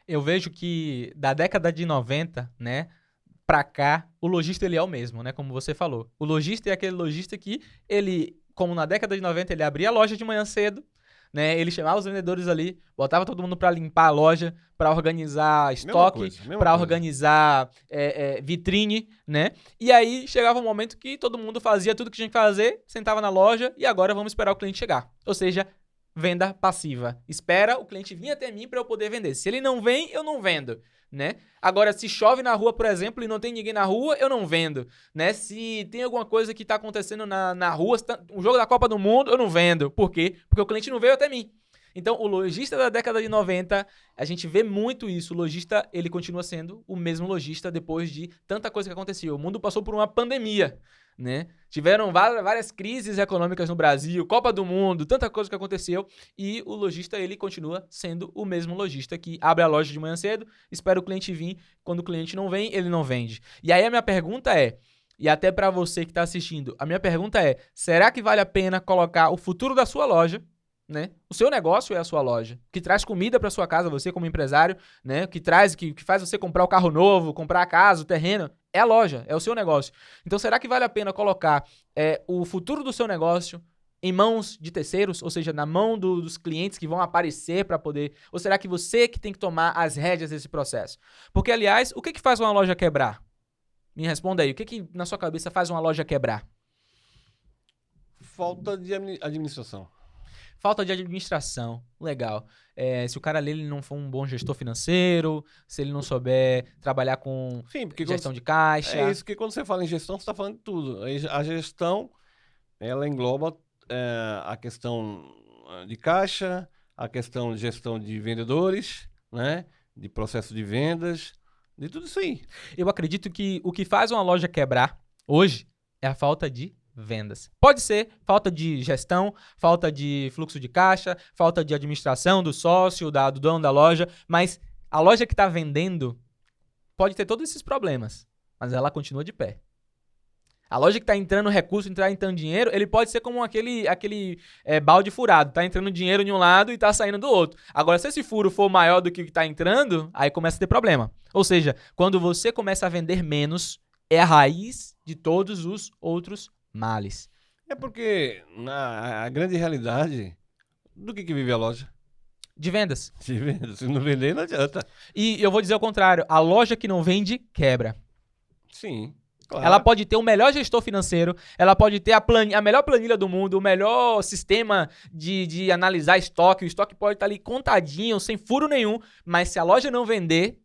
Eu vejo que da década de 90, né, pra cá, o lojista ele é o mesmo, né, como você falou. O lojista é aquele lojista que ele, como na década de 90, ele abria a loja de manhã cedo, né? Ele chamava os vendedores ali, botava todo mundo para limpar a loja, para organizar estoque, para organizar vitrine, né? E aí chegava um momento que todo mundo fazia tudo que tinha que fazer, sentava na loja e agora vamos esperar o cliente chegar. Ou seja, venda passiva. Espera o cliente vir até mim para eu poder vender. Se ele não vem, eu não vendo. Né? Agora, se chove na rua, por exemplo, e não tem ninguém na rua, eu não vendo, né? Se tem alguma coisa que tá acontecendo na rua, um jogo da Copa do Mundo, eu não vendo. Por quê? Porque o cliente não veio até mim. Então, o lojista da década de 90, a gente vê muito isso. O lojista, ele continua sendo o mesmo lojista depois de tanta coisa que aconteceu. O mundo passou por uma pandemia, né? Tiveram várias crises econômicas no Brasil, Copa do Mundo, tanta coisa que aconteceu, e o lojista, ele continua sendo o mesmo lojista que abre a loja de manhã cedo, espera o cliente vir, quando o cliente não vem, ele não vende. E aí a minha pergunta e até para você que está assistindo, a minha pergunta será que vale a pena colocar o futuro da sua loja né? O seu negócio é a sua loja, que traz comida para sua casa, você como empresário, né? Que faz você comprar o carro novo, comprar a casa, o terreno, é a loja, é o seu negócio. Então, será que vale a pena colocar o futuro do seu negócio em mãos de terceiros, ou seja, na mão dos clientes que vão aparecer para poder... Ou será que você que tem que tomar as rédeas desse processo? Porque, aliás, o que faz uma loja quebrar? Me responda aí, o que na sua cabeça faz uma loja quebrar? Falta de administração. Falta de administração. Legal. Se o cara ali ele não for um bom gestor financeiro, se ele não souber trabalhar com Sim, porque gestão de caixa. É isso que quando você fala em gestão, você está falando de tudo. A gestão, ela engloba a questão de caixa, a questão de gestão de vendedores, né? De processo de vendas, de tudo isso aí. Eu acredito que o que faz uma loja quebrar hoje é a falta de vendas. Pode ser falta de gestão, falta de fluxo de caixa, falta de administração do sócio, do dono da loja, mas a loja que está vendendo pode ter todos esses problemas, mas ela continua de pé. A loja que está entrando recurso, entrando dinheiro, ele pode ser como aquele balde furado. Está entrando dinheiro de um lado e está saindo do outro. Agora, se esse furo for maior do que o que está entrando, aí começa a ter problema. Ou seja, quando você começa a vender menos, é a raiz de todos os outros males. É porque a grande realidade do que vive a loja? De vendas. De vendas. Se não vender, não adianta. E eu vou dizer o contrário. A loja que não vende, quebra. Sim, claro. Ela pode ter o melhor gestor financeiro, ela pode ter a melhor planilha do mundo, o melhor sistema de analisar estoque. O estoque pode estar ali contadinho, sem furo nenhum, mas se a loja não vender,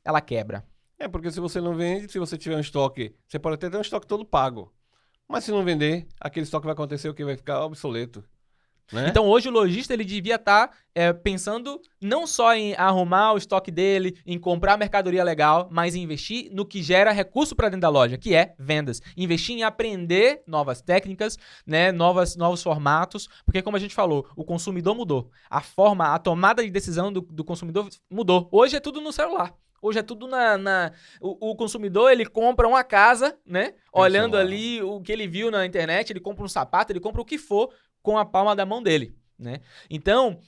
ela quebra. É, porque se você não vende, se você tiver um estoque, você pode até ter um estoque todo pago. Mas se não vender, aquele estoque vai acontecer o que? Vai ficar obsoleto. Né? Então hoje o lojista ele devia estar pensando não só em arrumar o estoque dele, em comprar mercadoria legal, mas em investir no que gera recurso para dentro da loja, que é vendas. Investir em aprender novas técnicas, né, novos formatos, porque como a gente falou, o consumidor mudou. A tomada de decisão do consumidor mudou. Hoje é tudo no celular. Hoje é tudo o consumidor, ele compra uma casa, né? Olhando ali o que ele viu na internet, ele compra um sapato, ele compra o que for com a palma da mão dele, né? Então,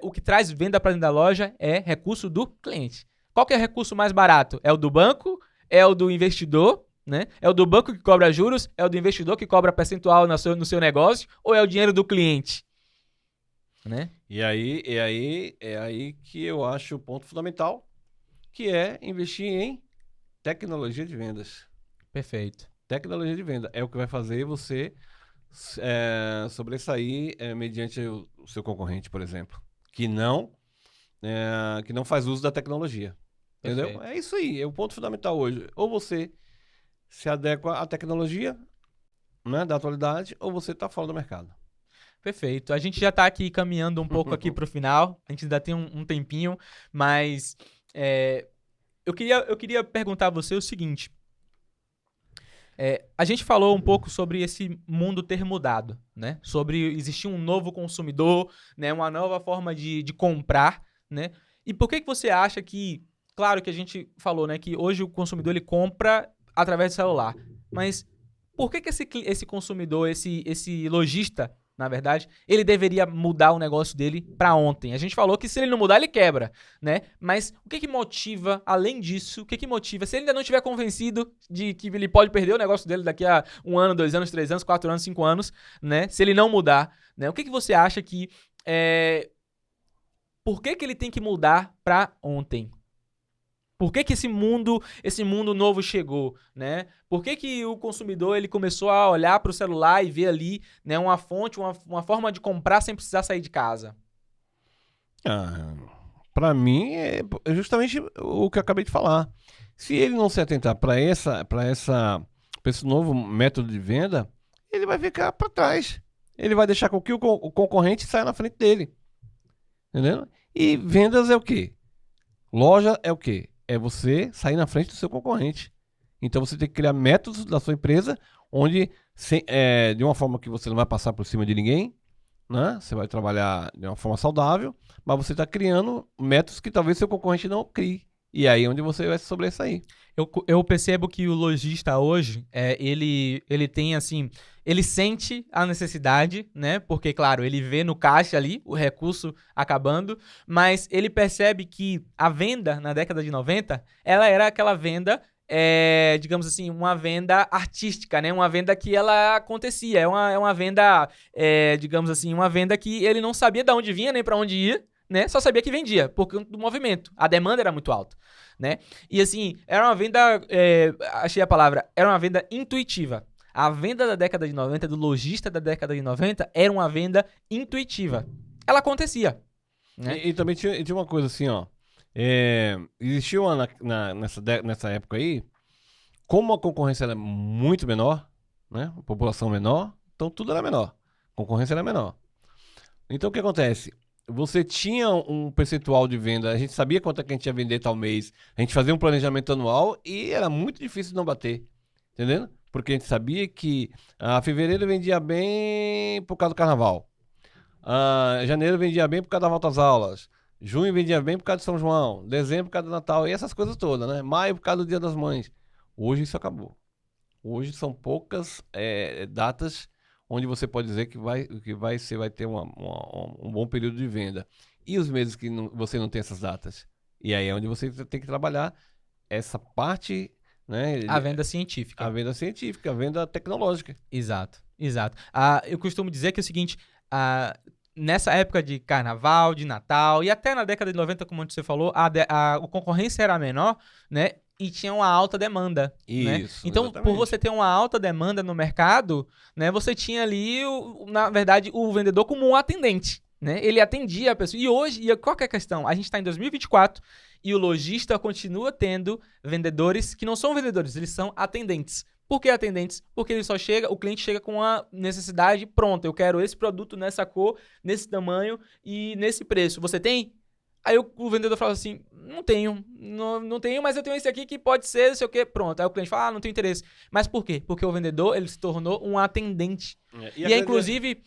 o que traz venda para dentro da loja é recurso do cliente. Qual que é o recurso mais barato? É o do banco? É o do investidor? Né? É o do banco que cobra juros? É o do investidor que cobra percentual no seu negócio? Ou é o dinheiro do cliente? Né? E aí que eu acho o ponto fundamental, que é investir em tecnologia de vendas. Perfeito. Tecnologia de venda é o que vai fazer você sobressair mediante o seu concorrente, por exemplo, que não faz uso da tecnologia. Perfeito. Entendeu? É isso aí, é o ponto fundamental hoje. Ou você se adequa à tecnologia, né, da atualidade, ou você está fora do mercado. Perfeito. A gente já está aqui caminhando um pouco aqui para o final. A gente ainda tem um tempinho, mas eu queria perguntar a você o seguinte. A gente falou um pouco sobre esse mundo ter mudado, né? Sobre existir um novo consumidor, né? Uma nova forma de comprar, né? E por que você acha que... Claro que a gente falou, né? Que hoje o consumidor ele compra através do celular. Mas por que esse consumidor, esse lojista, na verdade, ele deveria mudar o negócio dele para ontem? A gente falou que se ele não mudar, ele quebra, né? Mas o que motiva, além disso, o que motiva, se ele ainda não estiver convencido de que ele pode perder o negócio dele daqui a 1 ano, 2 anos, 3 anos, 4 anos, 5 anos, né? Se ele não mudar, né? O que você acha que... Por que ele tem que mudar para ontem? Por que esse mundo novo chegou, né? Por que o consumidor ele começou a olhar para o celular e ver ali, né, uma fonte, uma forma de comprar sem precisar sair de casa? Para mim é justamente o que eu acabei de falar. Se ele não se atentar para esse novo método de venda, ele vai ficar para trás. Ele vai deixar com que o concorrente saia na frente dele. Entendeu? E vendas é o quê? Loja é o quê? É você sair na frente do seu concorrente. Então você tem que criar métodos da sua empresa onde, de uma forma que você não vai passar por cima de ninguém, né? Você vai trabalhar de uma forma saudável, mas você está criando métodos que talvez seu concorrente não crie. E aí é onde você vai se sobressair. Eu percebo que o lojista hoje, ele tem assim, ele sente a necessidade, né? Porque, claro, ele vê no caixa ali o recurso acabando, mas ele percebe que a venda na década de 90, ela era aquela venda, digamos assim, uma venda artística, né? Uma venda que ela acontecia, é uma venda, digamos assim, uma venda que ele não sabia de onde vinha nem para onde ia, né? Só sabia que vendia, por conta do movimento. A demanda era muito alta, né? E assim, era uma venda, achei a palavra, era uma venda intuitiva. A venda da década de 90, do lojista da década de 90, era uma venda intuitiva. Ela acontecia, né? E também tinha uma coisa assim, ó. Existia nessa época aí, como a concorrência era muito menor, né? A população menor, então tudo era menor. A concorrência era menor. Então o que acontece? Você tinha um percentual de venda, a gente sabia quanto é que a gente ia vender tal mês, a gente fazia um planejamento anual e era muito difícil de não bater, entendendo? Porque a gente sabia que fevereiro vendia bem por causa do carnaval, janeiro vendia bem por causa da volta às aulas, junho vendia bem por causa de São João, dezembro por causa do Natal e essas coisas todas, né? Maio por causa do Dia das Mães. Hoje isso acabou. Hoje são poucas datas onde você pode dizer que vai ter um bom período de venda. E os meses que você não tem essas datas? E aí é onde você tem que trabalhar essa parte, né? A venda científica. A venda científica, a venda tecnológica. Exato, exato. Eu costumo dizer que é o seguinte, nessa época de carnaval, de Natal, e até na década de 90, como você falou, a concorrência era menor, né? E tinha uma alta demanda, né? Então, exatamente. por você ter uma alta demanda no mercado, né, você tinha ali, na verdade, o vendedor como um atendente, né? Ele atendia a pessoa. E hoje, qual que é a questão? A gente está em 2024 e o lojista continua tendo vendedores que não são vendedores, eles são atendentes. Por que atendentes? Porque ele só chega, o cliente chega com a necessidade pronta. Eu quero esse produto nessa cor, nesse tamanho e nesse preço. Você tem? Aí o vendedor fala assim, não tenho, mas eu tenho esse aqui que pode ser, não sei o quê, pronto. Aí o cliente fala, não tenho interesse. Mas por quê? Porque o vendedor, ele se tornou um atendente. E inclusive,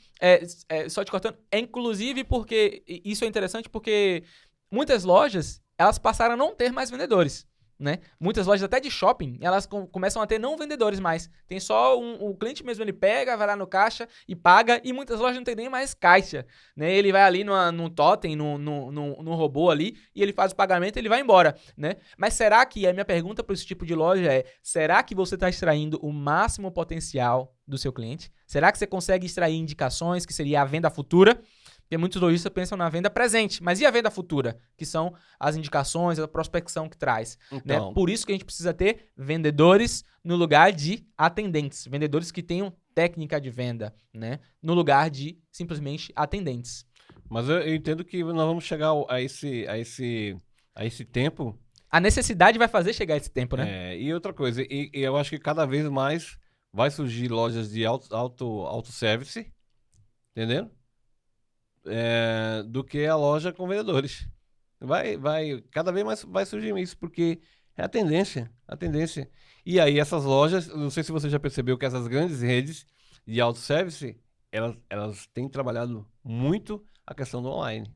só te cortando, inclusive porque, isso é interessante porque muitas lojas, elas passaram a não ter mais vendedores. Né? Muitas lojas até de shopping, elas começam a ter não vendedores mais. Tem só o cliente mesmo, ele pega, vai lá no caixa e paga, e muitas lojas não tem nem mais caixa, né? Ele vai ali no totem, no robô ali, e ele faz o pagamento e ele vai embora, né? Mas será que, a minha pergunta para esse tipo de loja será que você está extraindo o máximo potencial do seu cliente? Será que você consegue extrair indicações, que seria a venda futura? Porque muitos lojistas pensam na venda presente, mas e a venda futura? Que são as indicações, a prospecção que traz. Então, né? Por isso que a gente precisa ter vendedores no lugar de atendentes. Vendedores que tenham técnica de venda, né? No lugar de simplesmente atendentes. Mas eu entendo que nós vamos chegar a esse tempo. A necessidade vai fazer chegar a esse tempo, né? E outra coisa, e eu acho que cada vez mais vai surgir lojas de autosservice, entendeu? Do que a loja com vendedores. Cada vez mais vai surgir isso, porque é a tendência. E aí essas lojas, não sei se você já percebeu que essas grandes redes de autosservice, elas têm trabalhado muito a questão do online.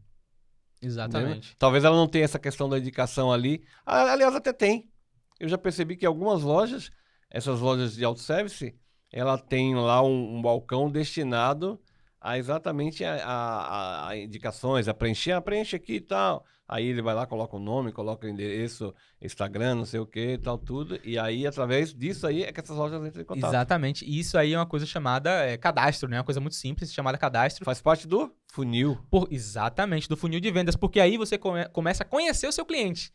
Exatamente. Entendeu? Talvez ela não tenha essa questão da indicação ali. Aliás, até tem. Eu já percebi que algumas lojas, essas lojas de autosservice, ela tem lá um balcão destinado a exatamente a indicações, a preencher, preenche aqui e tal. Aí ele vai lá, coloca o nome, coloca o endereço, Instagram, não sei o que, tal, tudo. E aí, através disso aí, é que essas lojas entram em contato. Exatamente. E isso aí é uma coisa chamada cadastro, né? Uma coisa muito simples, chamada cadastro. Faz parte do funil. Exatamente, do funil de vendas. Porque aí você começa a conhecer o seu cliente.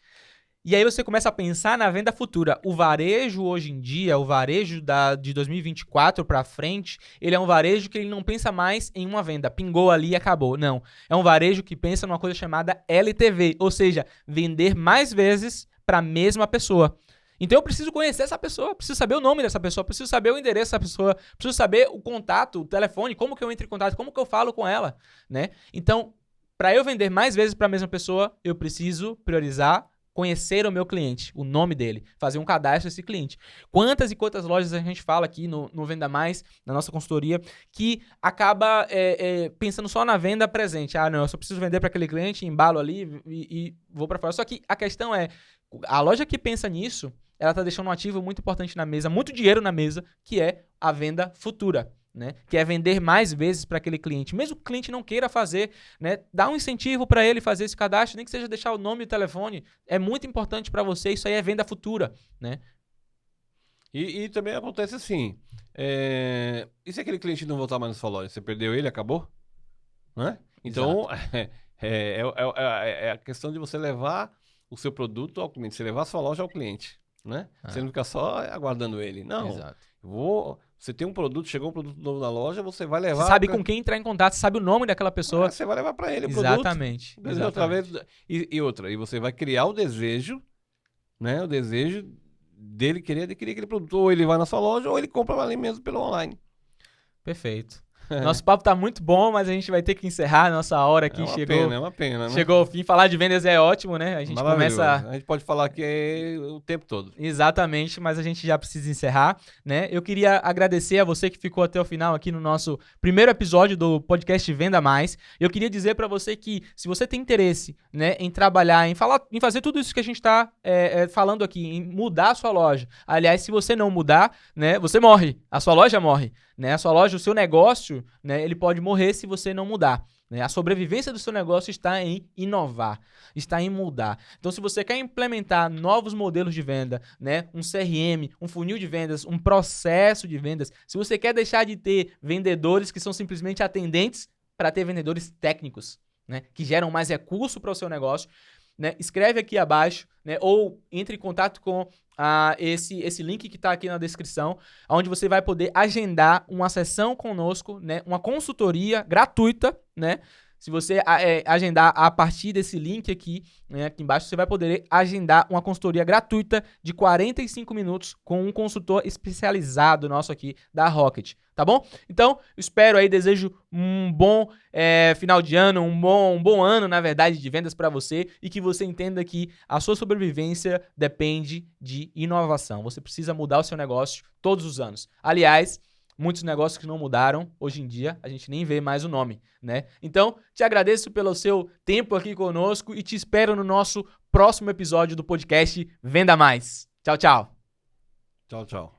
E aí você começa a pensar na venda futura. O varejo hoje em dia, o varejo de 2024 para frente, ele é um varejo que ele não pensa mais em uma venda. Pingou ali e acabou. Não. É um varejo que pensa numa coisa chamada LTV. Ou seja, vender mais vezes para a mesma pessoa. Então eu preciso conhecer essa pessoa, preciso saber o nome dessa pessoa, preciso saber o endereço dessa pessoa, preciso saber o contato, o telefone, como que eu entro em contato, como que eu falo com ela, né? Então, para eu vender mais vezes para a mesma pessoa, eu preciso priorizar conhecer o meu cliente, o nome dele, fazer um cadastro desse cliente. Quantas e quantas lojas a gente fala aqui no Venda Mais, na nossa consultoria, que acaba pensando só na venda presente. Ah, não, eu só preciso vender para aquele cliente, embalo ali e vou para fora. Só que a questão é, a loja que pensa nisso, ela está deixando um ativo muito importante na mesa, muito dinheiro na mesa, que é a venda futura. Né? Que é vender mais vezes para aquele cliente. Mesmo que o cliente não queira fazer, né? Dá um incentivo para ele fazer esse cadastro, nem que seja deixar o nome e o telefone. É muito importante para você, isso aí é venda futura. Né? E também acontece assim, e se aquele cliente não voltar mais na sua loja? Você perdeu ele, acabou? Né? Então, é a questão de você levar o seu produto ao cliente, você levar a sua loja ao cliente. Né? Você não fica só aguardando ele. Não, Exato. Você tem um produto, chegou um produto novo na loja, você vai levar... Você sabe com quem entrar em contato, você sabe o nome daquela pessoa. Você vai levar para ele o Exatamente. produto. Exatamente. E você vai criar o desejo, né? O desejo dele querer adquirir aquele produto. Ou ele vai na sua loja, ou ele compra ali mesmo pelo online. Perfeito. Nosso papo tá muito bom, mas a gente vai ter que encerrar. Nossa hora aqui chegou. É uma pena, né? Chegou ao fim. Falar de vendas é ótimo, né? A gente começa. A gente pode falar aqui o tempo todo. Exatamente, mas a gente já precisa encerrar, né? Eu queria agradecer a você que ficou até o final aqui no nosso primeiro episódio do podcast Venda Mais. Eu queria dizer para você que, se você tem interesse, né, em trabalhar, em fazer tudo isso que a gente tá falando aqui, em mudar a sua loja. Aliás, se você não mudar, né, você morre. A sua loja morre. Né? A sua loja, o seu negócio, né, ele pode morrer se você não mudar. Né? A sobrevivência do seu negócio está em inovar, está em mudar. Então, se você quer implementar novos modelos de venda, né, um CRM, um funil de vendas, um processo de vendas, se você quer deixar de ter vendedores que são simplesmente atendentes para ter vendedores técnicos, né, que geram mais recurso para o seu negócio, né, escreve aqui abaixo, né, ou entre em contato com esse link que está aqui na descrição, onde você vai poder agendar uma sessão conosco, né, uma consultoria gratuita, né? Se você agendar a partir desse link aqui, né, aqui embaixo, você vai poder agendar uma consultoria gratuita de 45 minutos com um consultor especializado nosso aqui da Rocket, tá bom? Então, espero aí, desejo um bom final de ano, um bom ano, na verdade, de vendas para você, e que você entenda que a sua sobrevivência depende de inovação. Você precisa mudar o seu negócio todos os anos. Aliás, muitos negócios que não mudaram, hoje em dia, a gente nem vê mais o nome, né? Então, te agradeço pelo seu tempo aqui conosco e te espero no nosso próximo episódio do podcast Venda Mais. Tchau, tchau. Tchau, tchau.